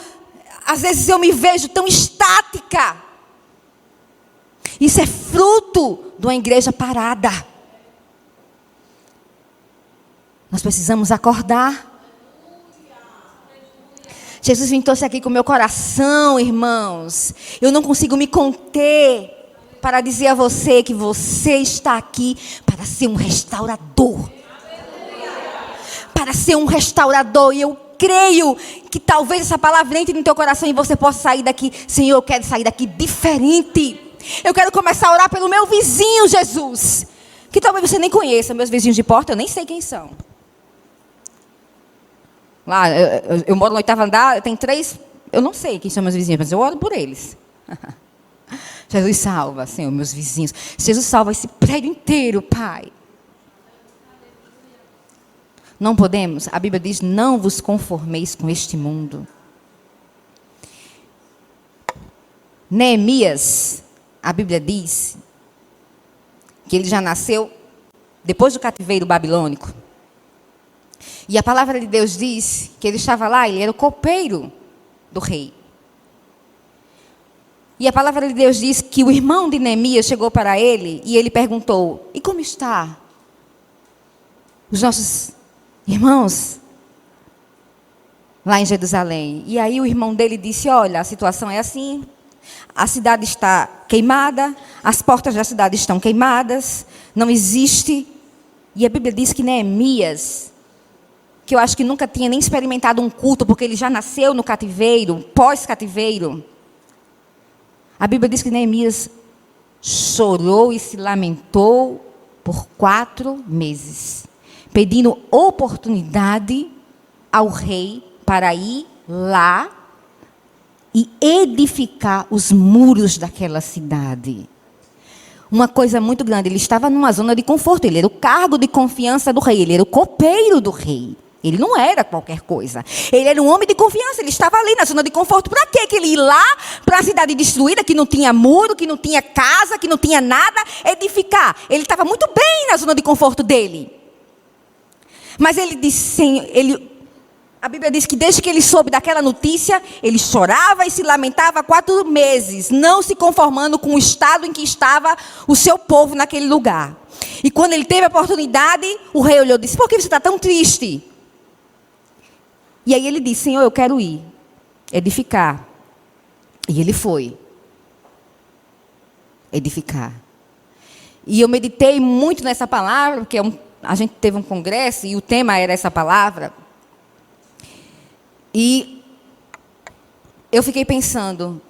às vezes eu me vejo tão estática. Isso é fruto de uma igreja parada. Nós precisamos acordar. Jesus me trouxe aqui com o meu coração, irmãos. Eu não consigo me conter para dizer a você que você está aqui para ser um restaurador. Para ser um restaurador. E eu creio que talvez essa palavra entre no teu coração e você possa sair daqui. Senhor, eu quero sair daqui diferente. Eu quero começar a orar pelo meu vizinho, Jesus. Que talvez você nem conheça. Meus vizinhos de porta, eu nem sei quem são. Lá, eu moro no 8º andar, tem 3... Eu não sei quem são meus vizinhos, mas eu oro por eles. Jesus salva, Senhor, meus vizinhos. Jesus salva esse prédio inteiro, Pai. Não podemos, a Bíblia diz, não vos conformeis com este mundo. Neemias, a Bíblia diz que ele já nasceu depois do cativeiro babilônico. E a palavra de Deus diz que ele estava lá, ele era o copeiro do rei. E a palavra de Deus diz que o irmão de Neemias chegou para ele e ele perguntou, e como está os nossos irmãos lá em Jerusalém? E aí o irmão dele disse, olha, a situação é assim, a cidade está queimada, as portas da cidade estão queimadas, não existe. E a Bíblia diz que Neemias, que eu acho que nunca tinha nem experimentado um culto, porque ele já nasceu no cativeiro, pós-cativeiro. A Bíblia diz que Neemias chorou e se lamentou por 4 meses, pedindo oportunidade ao rei para ir lá e edificar os muros daquela cidade. Uma coisa muito grande, ele estava numa zona de conforto, ele era o cargo de confiança do rei, ele era o copeiro do rei. Ele não era qualquer coisa. Ele era um homem de confiança, ele estava ali na zona de conforto. Para quê? Que ele ia lá para a cidade destruída, que não tinha muro, que não tinha casa, que não tinha nada, edificar. Ele estava muito bem na zona de conforto dele. Mas ele disse, a Bíblia diz que desde que ele soube daquela notícia, ele chorava e se lamentava 4 meses, não se conformando com o estado em que estava o seu povo naquele lugar. E quando ele teve a oportunidade, o rei olhou e disse, por que você está tão triste? E aí ele disse, Senhor, eu quero ir, edificar. E ele foi. Edificar. E eu meditei muito nessa palavra, porque a gente teve um congresso e o tema era essa palavra. E eu fiquei pensando,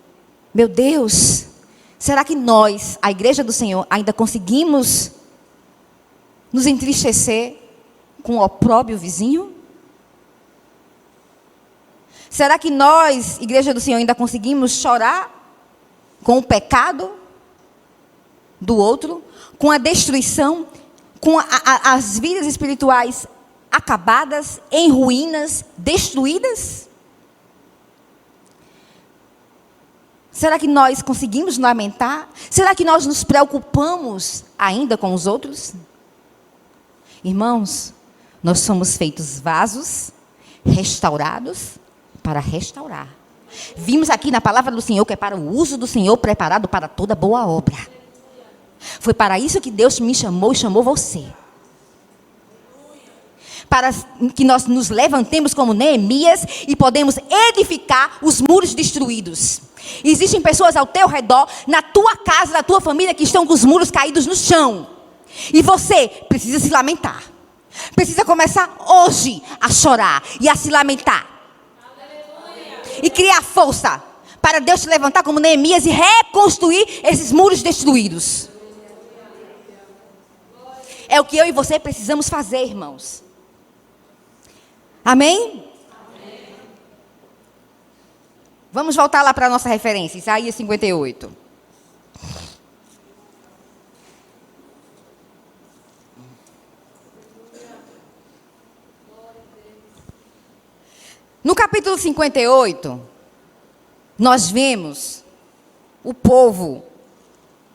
meu Deus, será que nós, a igreja do Senhor, ainda conseguimos nos entristecer com o opróbrio vizinho? Será que nós, igreja do Senhor, ainda conseguimos chorar com o pecado do outro, com a destruição, com as vidas espirituais acabadas, em ruínas, destruídas? Será que nós conseguimos lamentar? Será que nós nos preocupamos ainda com os outros? Irmãos, nós somos feitos vasos, restaurados, para restaurar. Vimos aqui na palavra do Senhor que é para o uso do Senhor, preparado para toda boa obra. Foi para isso que Deus me chamou e chamou você. Para que nós nos levantemos como Neemias e podemos edificar os muros destruídos. Existem pessoas ao teu redor, na tua casa, na tua família, que estão com os muros caídos no chão. E você precisa se lamentar. Precisa começar hoje a chorar e a se lamentar. E criar força para Deus te levantar como Neemias e reconstruir esses muros destruídos. É o que eu e você precisamos fazer, irmãos. Amém? Vamos voltar lá para a nossa referência, Isaías 58. No capítulo 58, nós vemos o povo,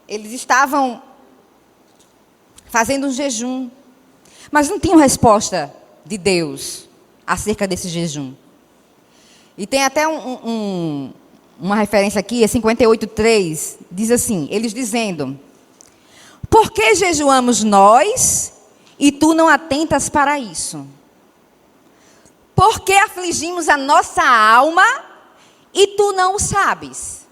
eles estavam fazendo um jejum, mas não tinham resposta de Deus acerca desse jejum. E tem até uma referência aqui, é 58:3, diz assim, eles dizendo, por que jejuamos nós e tu não atentas para isso? Por que afligimos a nossa alma e tu não o sabes?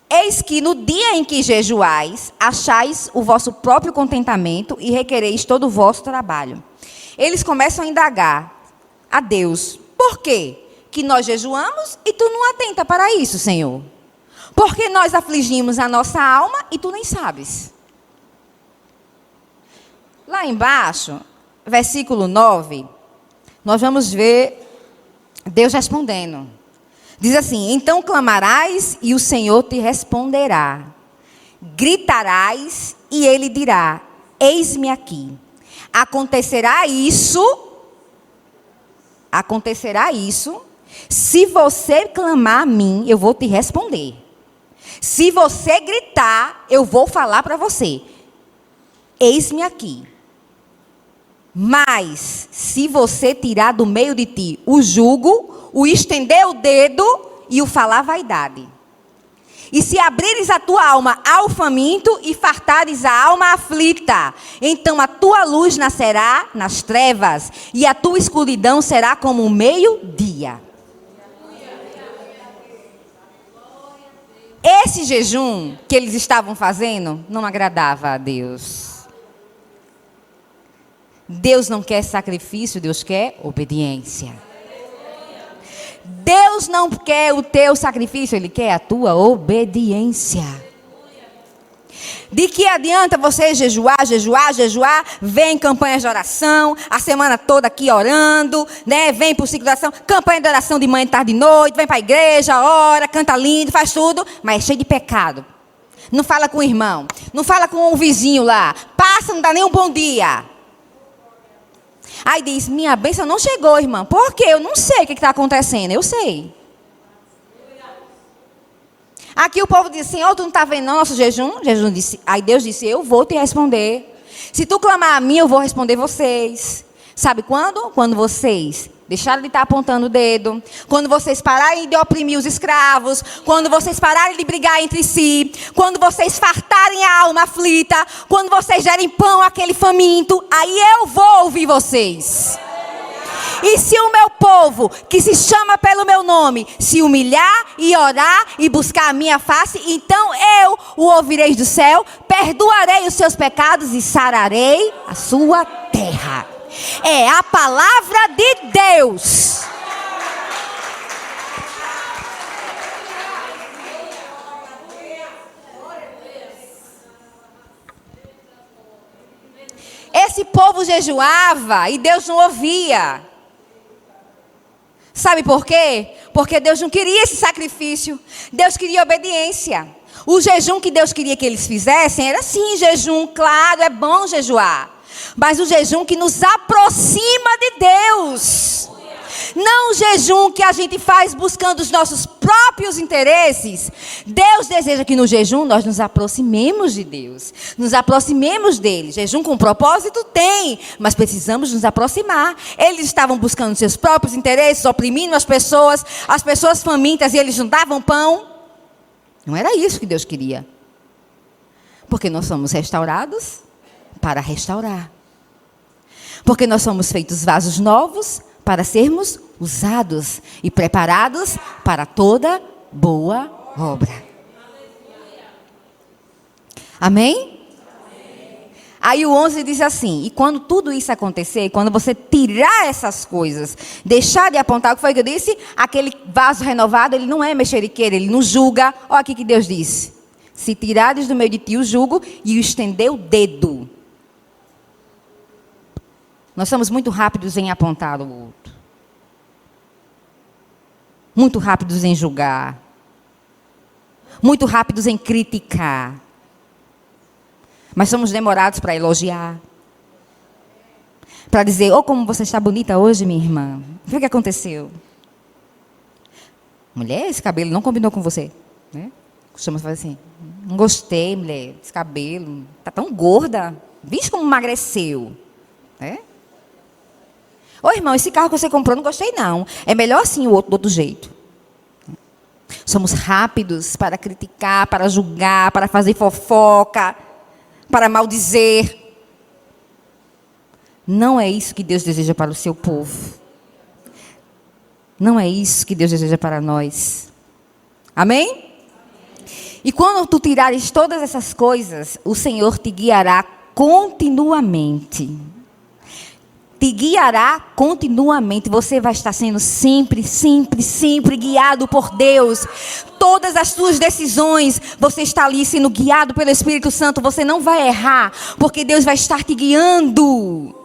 Eis que no dia em que jejuais, achais o vosso próprio contentamento e requereis todo o vosso trabalho. Eles começam a indagar a Deus, por quê? Que nós jejuamos e tu não atenta para isso, Senhor? Por que nós afligimos a nossa alma e tu nem sabes? Lá embaixo, versículo 9... nós vamos ver Deus respondendo. Diz assim, então clamarás e o Senhor te responderá. Gritarás e ele dirá, eis-me aqui. Acontecerá isso, se você clamar a mim, eu vou te responder. Se você gritar, eu vou falar para você. Eis-me aqui. Mas, se você tirar do meio de ti o jugo, o estender o dedo e o falar vaidade. E se abrires a tua alma ao faminto e fartares a alma aflita, então a tua luz nascerá nas trevas e a tua escuridão será como o meio-dia. Esse jejum que eles estavam fazendo não agradava a Deus. Deus não quer sacrifício, Deus quer obediência. Deus não quer o teu sacrifício, Ele quer a tua obediência. De que adianta você jejuar, jejuar, jejuar, vem campanhas de oração, a semana toda aqui orando, né? Vem para o ciclo de oração, campanha de oração de manhã, tarde e noite, vem para a igreja, ora, canta lindo, faz tudo, mas é cheio de pecado. Não fala com o irmão, não fala com o vizinho lá, passa, não dá nem um bom dia. Aí diz, minha bênção não chegou, irmã. Por quê? Eu não sei o que está acontecendo, eu sei. Aqui o povo disse, Senhor, tu não está vendo não, nosso jejum? Jesus disse, aí Deus disse, eu vou te responder. Se tu clamar a mim, eu vou responder vocês. Sabe quando? Quando vocês deixarem de estar apontando o dedo. Quando vocês pararem de oprimir os escravos. Quando vocês pararem de brigar entre si. Quando vocês fartarem a alma aflita. Quando vocês derem pão àquele faminto. Aí eu vou ouvir vocês. E se o meu povo, que se chama pelo meu nome, se humilhar e orar e buscar a minha face, então eu o ouvirei do céu, perdoarei os seus pecados e sararei a sua terra. É a palavra de Deus. Esse povo jejuava e Deus não ouvia. Sabe por quê? Porque Deus não queria esse sacrifício. Deus queria obediência. O jejum que Deus queria que eles fizessem era sim jejum, claro, é bom jejuar. Mas o jejum que nos aproxima de Deus. Não o jejum que a gente faz buscando os nossos próprios interesses. Deus deseja que no jejum nós nos aproximemos de Deus. Nos aproximemos dele. Jejum com propósito tem, mas precisamos nos aproximar. Eles estavam buscando seus próprios interesses, oprimindo as pessoas famintas, e eles não davam pão. Não era isso que Deus queria. Porque nós somos restaurados para restaurar. Porque nós somos feitos vasos novos para sermos usados e preparados para toda boa obra. Amém? Aí o 11 diz assim, e quando tudo isso acontecer, quando você tirar essas coisas, deixar de apontar, o que foi que eu disse? Aquele vaso renovado, ele não é mexeriqueiro, ele não julga. Olha aqui que Deus disse, se tirares do meio de ti o jugo e o estender o dedo. Nós somos muito rápidos em apontar o outro. Muito rápidos em julgar. Muito rápidos em criticar. Mas somos demorados para elogiar. Para dizer, oh, como você está bonita hoje, minha irmã. O que aconteceu? Mulher, esse cabelo não combinou com você. Né? Costumamos fazer assim, não gostei, mulher, esse cabelo. Está tão gorda. Vixe como emagreceu. É? Ô, irmão, esse carro que você comprou, não gostei, não. É melhor assim o outro, do outro jeito. Somos rápidos para criticar, para julgar, para fazer fofoca, para maldizer. Não é isso que Deus deseja para o seu povo. Não é isso que Deus deseja para nós. Amém? E quando tu tirares todas essas coisas, o Senhor te guiará continuamente. Te guiará continuamente. Você vai estar sendo sempre, sempre, sempre guiado por Deus. Todas as suas decisões, você está ali sendo guiado pelo Espírito Santo. Você não vai errar, porque Deus vai estar te guiando.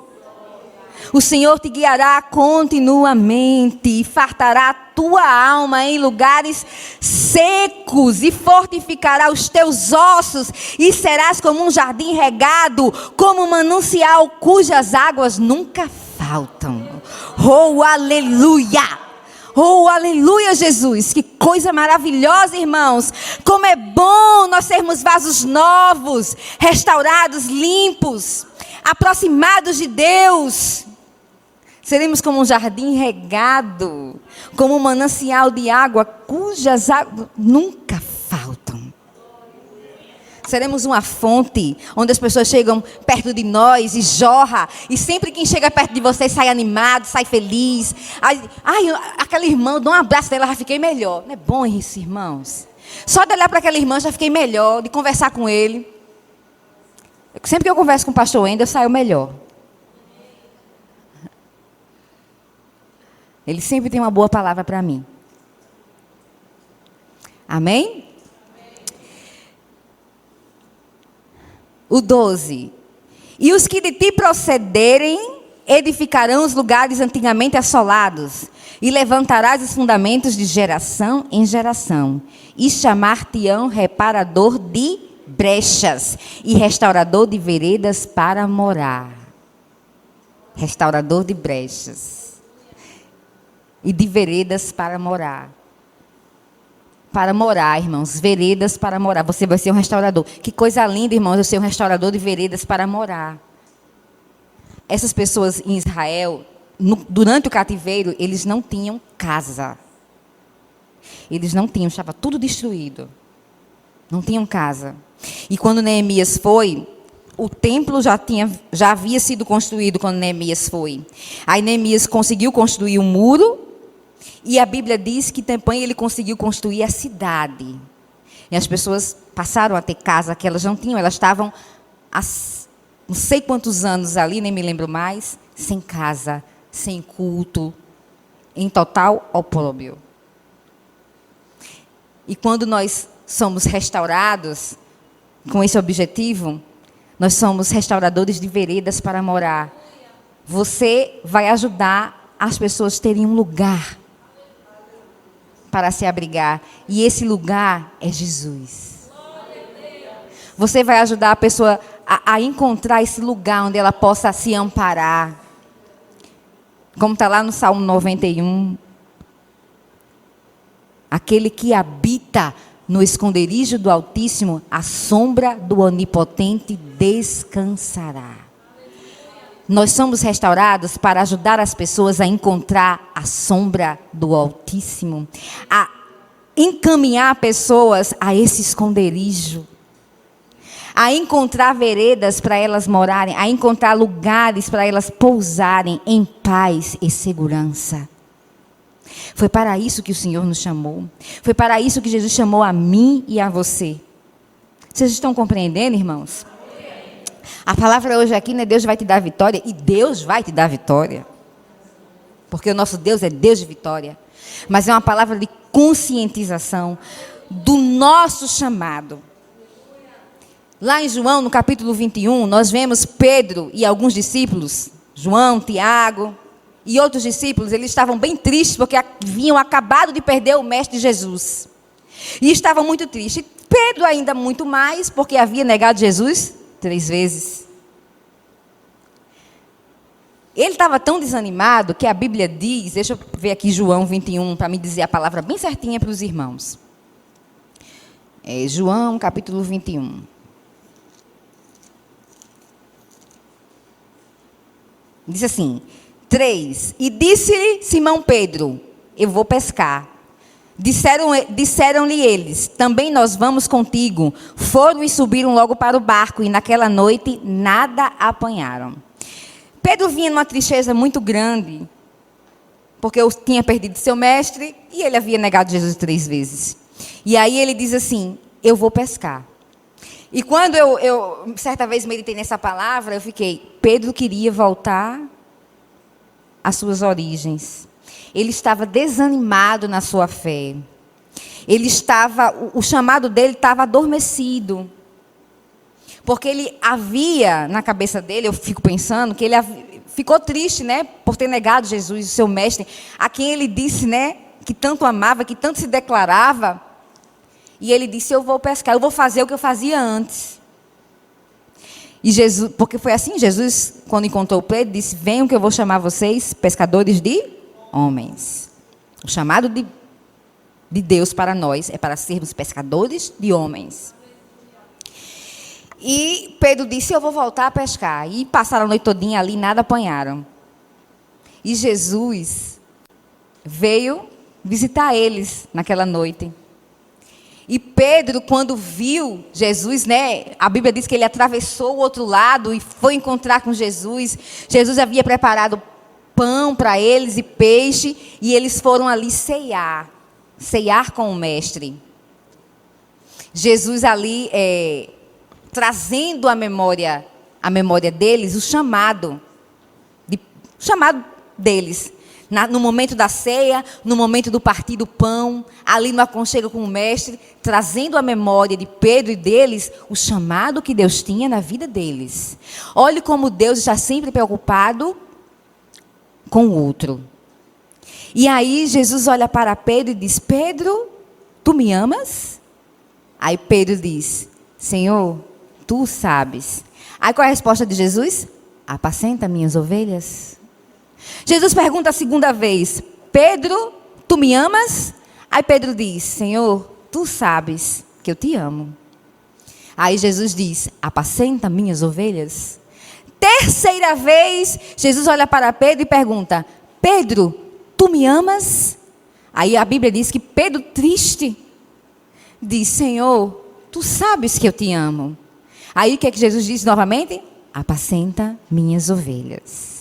O Senhor te guiará continuamente e fartará a tua alma em lugares secos e fortificará os teus ossos e serás como um jardim regado, como um manancial cujas águas nunca faltam. Oh, aleluia! Oh, aleluia, Jesus! Que coisa maravilhosa, irmãos! Como é bom nós sermos vasos novos, restaurados, limpos, aproximados de Deus. Seremos como um jardim regado, como um manancial de água, cujas águas nunca faltam. Seremos uma fonte, onde as pessoas chegam perto de nós e jorra. E sempre quem chega perto de você sai animado, sai feliz. Ai, aquela irmã, dou um abraço dela, já fiquei melhor. Não é bom isso, irmãos? Só de olhar para aquela irmã, já fiquei melhor, de conversar com ele. Sempre que eu converso com o pastor Wendel, eu saio melhor. Ele sempre tem uma boa palavra para mim. Amém? O 12. E os que de ti procederem edificarão os lugares antigamente assolados, e levantarás os fundamentos de geração em geração, e chamar-te-ão reparador de brechas e restaurador de veredas para morar. Restaurador de brechas e de veredas para morar. Para morar, irmãos, veredas para morar. Você vai ser um restaurador. Que coisa linda, irmãos, eu ser um restaurador de veredas para morar. Essas pessoas em Israel, durante o cativeiro, eles não tinham casa. Eles não tinham, estava tudo destruído. Não tinham casa. E quando Neemias foi, o templo já havia sido construído quando Neemias foi. Aí Neemias conseguiu construir um muro. E a Bíblia diz que também ele conseguiu construir a cidade. E as pessoas passaram a ter casa que elas não tinham. Elas estavam há não sei quantos anos ali, nem me lembro mais, sem casa, sem culto, em total opróbrio. E quando nós somos restaurados com esse objetivo, nós somos restauradores de veredas para morar. Você vai ajudar as pessoas a terem um lugar para se abrigar. E esse lugar é Jesus. Você vai ajudar a pessoa a encontrar esse lugar onde ela possa se amparar. Como está lá no Salmo 91. Aquele que habita no esconderijo do Altíssimo, a sombra do Onipotente descansará. Nós somos restaurados para ajudar as pessoas a encontrar a sombra do Altíssimo, a encaminhar pessoas a esse esconderijo, a encontrar veredas para elas morarem, a encontrar lugares para elas pousarem em paz e segurança. Foi para isso que o Senhor nos chamou. Foi para isso que Jesus chamou a mim e a você. Vocês estão compreendendo, irmãos? A palavra hoje aqui, né? Deus vai te dar vitória. E Deus vai te dar vitória. Porque o nosso Deus é Deus de vitória. Mas é uma palavra de conscientização do nosso chamado. Lá em João, no capítulo 21, nós vemos Pedro e alguns discípulos, João, Tiago e outros discípulos, eles estavam bem tristes porque haviam acabado de perder o mestre Jesus. E estavam muito tristes. Pedro ainda muito mais, porque havia negado Jesus 3 vezes. Ele estava tão desanimado que a Bíblia diz, deixa eu ver aqui João 21, para me dizer a palavra bem certinha para os irmãos. João, capítulo 21. Diz assim, 3. E disse-lhe Simão Pedro, eu vou pescar. Disseram-lhe eles, também nós vamos contigo. Foram e subiram logo para o barco, e naquela noite nada apanharam. Pedro vinha numa tristeza muito grande, porque eu tinha perdido seu mestre, e ele havia negado Jesus 3 vezes. E aí ele diz assim, eu vou pescar. E quando eu certa vez meditei nessa palavra, eu fiquei, Pedro queria voltar às suas origens. Ele estava desanimado na sua fé. O chamado dele estava adormecido. Porque ele havia, na cabeça dele, eu fico pensando, que ele ficou triste, né, por ter negado Jesus, o seu mestre, a quem ele disse, né, que tanto amava, que tanto se declarava. E ele disse, eu vou pescar, eu vou fazer o que eu fazia antes. E Jesus, porque foi assim, Jesus, quando encontrou Pedro, disse, venham que eu vou chamar vocês pescadores de homens. O chamado de Deus para nós é para sermos pescadores de homens. E Pedro disse, eu vou voltar a pescar. E passaram a noite todinha ali, nada apanharam. E Jesus veio visitar eles naquela noite. E Pedro, quando viu Jesus, né, a Bíblia diz que ele atravessou o outro lado e foi encontrar com Jesus. Jesus havia preparado pão para eles e peixe, e eles foram ali ceiar com o mestre. Jesus ali trazendo à memória deles o chamado deles. No momento da ceia, no momento do partir do pão, ali no aconchego com o mestre, trazendo à memória de Pedro e deles o chamado que Deus tinha na vida deles. Olhe como Deus está sempre preocupado com o outro. E aí Jesus olha para Pedro e diz: Pedro, tu me amas? Aí Pedro diz: Senhor, tu sabes. Aí qual é a resposta de Jesus? Apacenta minhas ovelhas. Jesus pergunta a segunda vez: Pedro, tu me amas? Aí Pedro diz: Senhor, tu sabes que eu te amo. Aí Jesus diz: apacenta minhas ovelhas. Terceira vez, Jesus olha para Pedro e pergunta: Pedro, tu me amas? Aí a Bíblia diz que Pedro, triste, diz: Senhor, tu sabes que eu te amo. Aí o que é que Jesus diz novamente? Apacenta minhas ovelhas.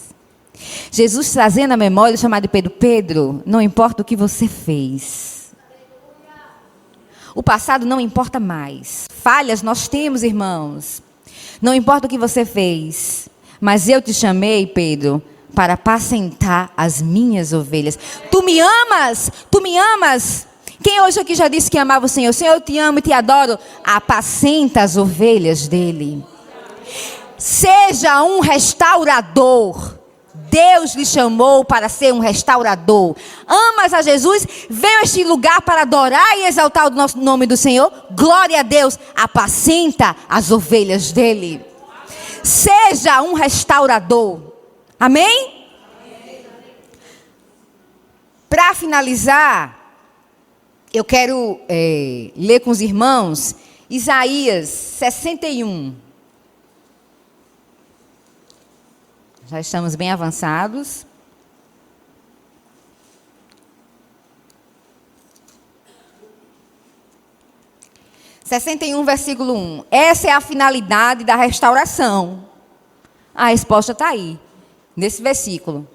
Jesus trazendo a memória o chamado de Pedro: Pedro, não importa o que você fez. O passado não importa mais. Falhas nós temos, irmãos. Não importa o que você fez. Mas eu te chamei, Pedro, para apacentar as minhas ovelhas. Tu me amas? Tu me amas? Quem hoje aqui já disse que amava o Senhor? Senhor, eu te amo e te adoro. Apacenta as ovelhas dele. Seja um restaurador. Deus lhe chamou para ser um restaurador. Amas a Jesus? Venha a este lugar para adorar e exaltar o nosso nome do Senhor. Glória a Deus. Apacenta as ovelhas dele. Seja um restaurador. Amém? Para finalizar, eu quero ler com os irmãos Isaías 61. Já estamos bem avançados. Versículo 1. Essa é a finalidade da restauração. A resposta está aí, nesse versículo.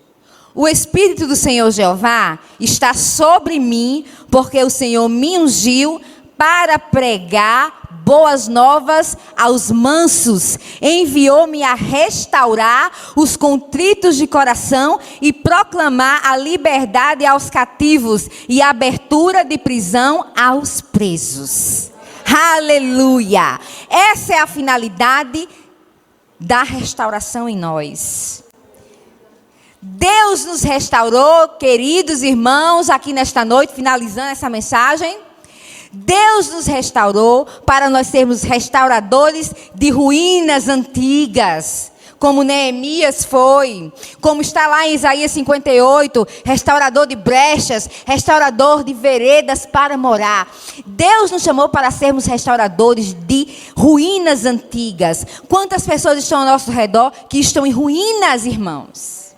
O Espírito do Senhor Jeová está sobre mim, porque o Senhor me ungiu para pregar boas novas aos mansos. Enviou-me a restaurar os contritos de coração e proclamar a liberdade aos cativos e a abertura de prisão aos presos. Aleluia! Essa é a finalidade da restauração em nós. Deus nos restaurou, queridos irmãos, aqui nesta noite, finalizando essa mensagem. Deus nos restaurou para nós sermos restauradores de ruínas antigas, como Neemias foi, como está lá em Isaías 58, restaurador de brechas, restaurador de veredas para morar. Deus nos chamou para sermos restauradores de ruínas antigas. Quantas pessoas estão ao nosso redor que estão em ruínas, irmãos?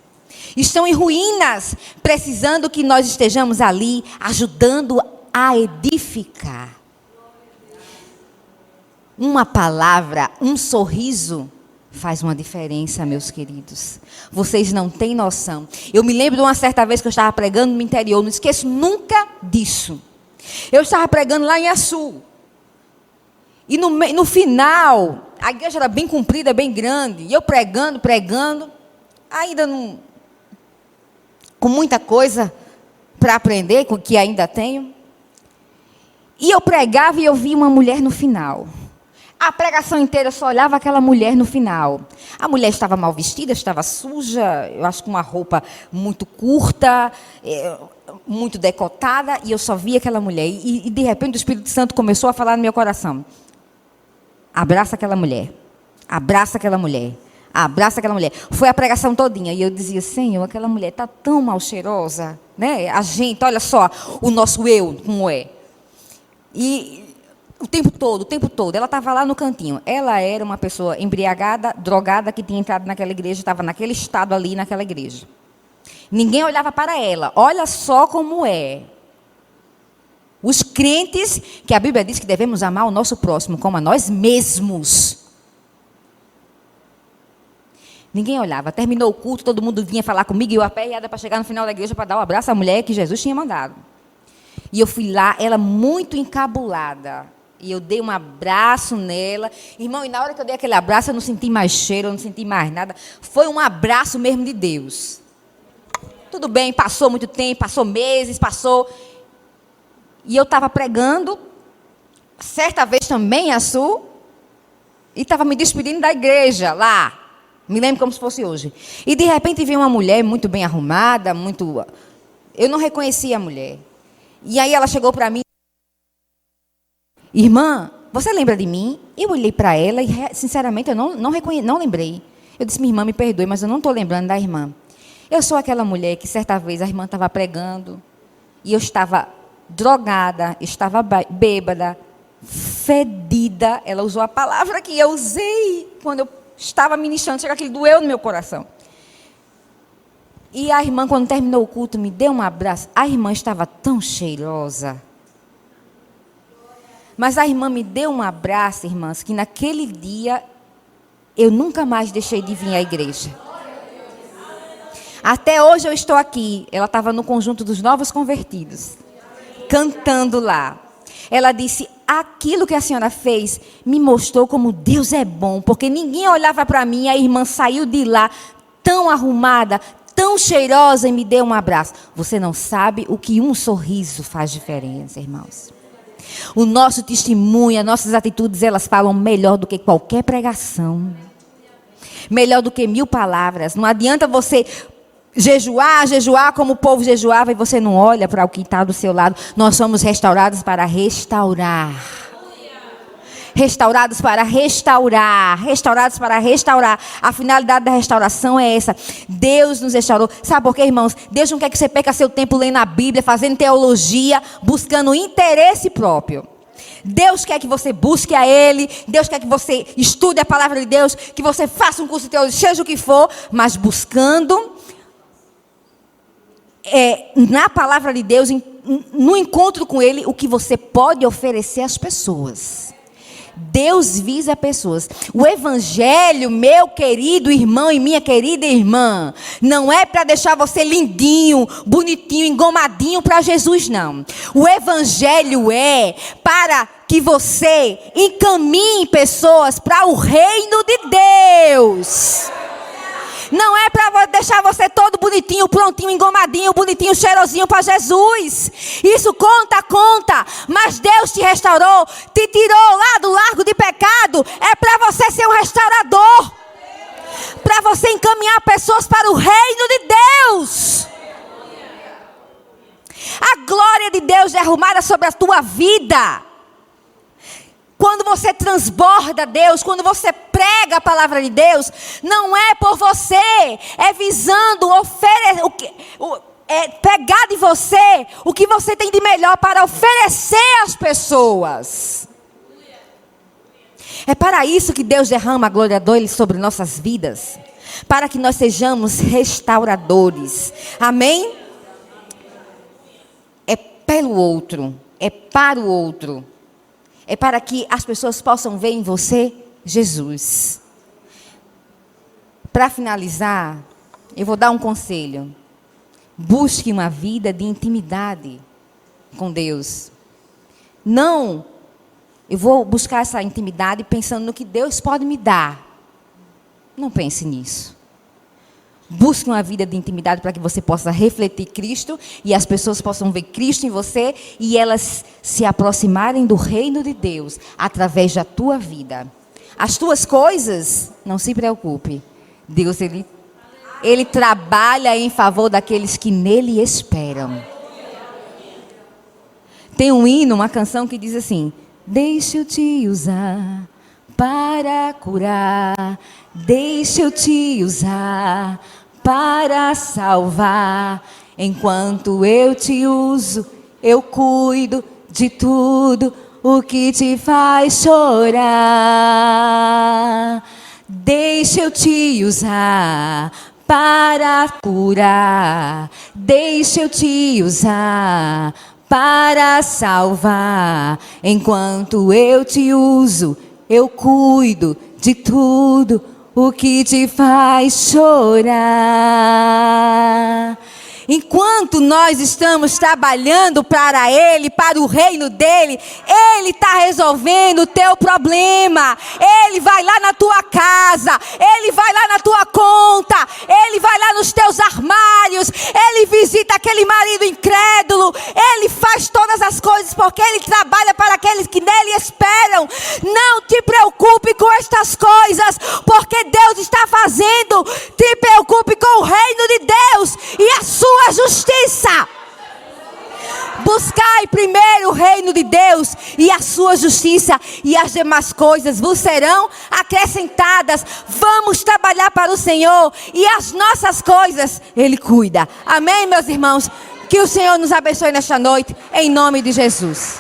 Estão em ruínas, precisando que nós estejamos ali, ajudando a edificar. Uma palavra, um sorriso faz uma diferença, meus queridos. Vocês não têm noção. Eu me lembro de uma certa vez que eu estava pregando no interior, não esqueço nunca disso. Eu estava pregando lá em Açu. E no final, a igreja era bem comprida, bem grande. E eu pregando, ainda não, com muita coisa para aprender, com que ainda tenho. E eu pregava e eu via uma mulher no final. A pregação inteira eu só olhava aquela mulher no final. A mulher estava mal vestida, estava suja, eu acho que uma roupa muito curta, muito decotada, e eu só via aquela mulher. E de repente o Espírito Santo começou a falar no meu coração: abraça aquela mulher, abraça aquela mulher, abraça aquela mulher. Foi a pregação todinha. E eu dizia: Senhor, aquela mulher está tão mal cheirosa, né? A gente, olha só, o nosso eu, como é. E o tempo todo, ela estava lá no cantinho. Ela era uma pessoa embriagada, drogada, que tinha entrado naquela igreja, estava naquele estado ali, naquela igreja. Ninguém olhava para ela. Olha só como é. Os crentes, que a Bíblia diz que devemos amar o nosso próximo como a nós mesmos. Ninguém olhava. Terminou o culto, todo mundo vinha falar comigo, e eu aperreada para chegar no final da igreja para dar um abraço à mulher que Jesus tinha mandado. E eu fui lá, ela muito encabulada. E eu dei um abraço nela. Irmão, e na hora que eu dei aquele abraço, eu não senti mais cheiro, eu não senti mais nada. Foi um abraço mesmo de Deus. tudo bem, passou muito tempo, passou meses, passou. E eu estava pregando, certa vez também, a Sul, e estava me despedindo da igreja lá. Me lembro como se fosse hoje. E de repente veio uma mulher muito bem arrumada, muito... Eu não reconhecia a mulher. E aí ela chegou para mim. Irmã, você lembra de mim? Eu olhei para ela e, sinceramente, eu não lembrei. Eu disse, minha irmã, me perdoe, mas eu não estou lembrando da irmã. Eu sou aquela mulher que, certa vez, a irmã estava pregando e eu estava drogada, estava bêbada, fedida. Ela usou a palavra que eu usei quando eu estava ministrando. Chega aquilo, doeu no meu coração. E a irmã, quando terminou o culto, me deu um abraço. A irmã estava tão cheirosa. Mas a irmã me deu um abraço, irmãs, que naquele dia eu nunca mais deixei de vir à igreja. Até hoje eu estou aqui. Ela estava no conjunto dos novos convertidos, cantando lá. Ela disse, aquilo que a senhora fez me mostrou como Deus é bom, porque ninguém olhava para mim, a irmã saiu de lá tão arrumada, tão cheirosa e me deu um abraço. Você não sabe o que um sorriso faz diferença, irmãos. O nosso testemunho, as nossas atitudes, elas falam melhor do que qualquer pregação. Melhor do que 1000 palavras. Não adianta você jejuar como o povo jejuava e você não olha para o que está do seu lado. Nós somos restaurados para restaurar. Restaurados para restaurar. Restaurados para restaurar. A finalidade da restauração é essa. Deus nos restaurou. Sabe por quê, irmãos? Deus não quer que você perca seu tempo lendo a Bíblia, fazendo teologia, buscando interesse próprio. Deus quer que você busque a Ele. Deus quer que você estude a palavra de Deus, que você faça um curso de teologia, seja o que for, mas buscando na palavra de Deus, no encontro com Ele, o que você pode oferecer às pessoas. Deus visa pessoas. O evangelho, meu querido irmão e minha querida irmã, não é para deixar você lindinho, bonitinho, engomadinho para Jesus, não. O evangelho é para que você encaminhe pessoas para o reino de Deus. Não é para deixar você todo bonitinho, prontinho, engomadinho, bonitinho, cheirosinho para Jesus. Isso conta. Mas Deus te restaurou, te tirou lá do largo de pecado. É para você ser um restaurador. Para você encaminhar pessoas para o reino de Deus. A glória de Deus derramada sobre a tua vida. Quando você transborda Deus, quando você prega a palavra de Deus, não é por você, é visando pegar de você o que você tem de melhor para oferecer às pessoas. É para isso que Deus derrama a glória dele sobre nossas vidas, para que nós sejamos restauradores. Amém? É pelo outro, é para o outro. É para que as pessoas possam ver em você Jesus. Para finalizar, eu vou dar um conselho. Busque uma vida de intimidade com Deus. Não, eu vou buscar essa intimidade pensando no que Deus pode me dar. Não pense nisso. Busque uma vida de intimidade para que você possa refletir Cristo e as pessoas possam ver Cristo em você e elas se aproximarem do reino de Deus através da tua vida. As tuas coisas, não se preocupe. Deus, Ele trabalha em favor daqueles que nele esperam. Tem um hino, uma canção que diz assim: deixa eu te usar para curar, deixa eu te usar para salvar. Enquanto eu te uso, eu cuido de tudo o que te faz chorar. Deixa eu te usar para curar, deixa eu te usar para salvar. Enquanto eu te uso, eu cuido de tudo o que te faz chorar. Enquanto nós estamos trabalhando para Ele, para o reino dEle, Ele está resolvendo o teu problema. Ele vai lá na tua casa, Ele vai lá na tua conta, Ele vai lá nos teus armários, Ele visita aquele marido incrédulo, Ele faz todas as coisas porque Ele trabalha para aqueles que nele esperam. Não te preocupe com estas coisas, porque Deus está fazendo. Te preocupe com o reino de Deus e a sua justiça. Buscai primeiro o reino de Deus e a sua justiça, e as demais coisas vos serão acrescentadas. Vamos trabalhar para o Senhor, e as nossas coisas Ele cuida. Amém, meus irmãos? Que o Senhor nos abençoe nesta noite, em nome de Jesus.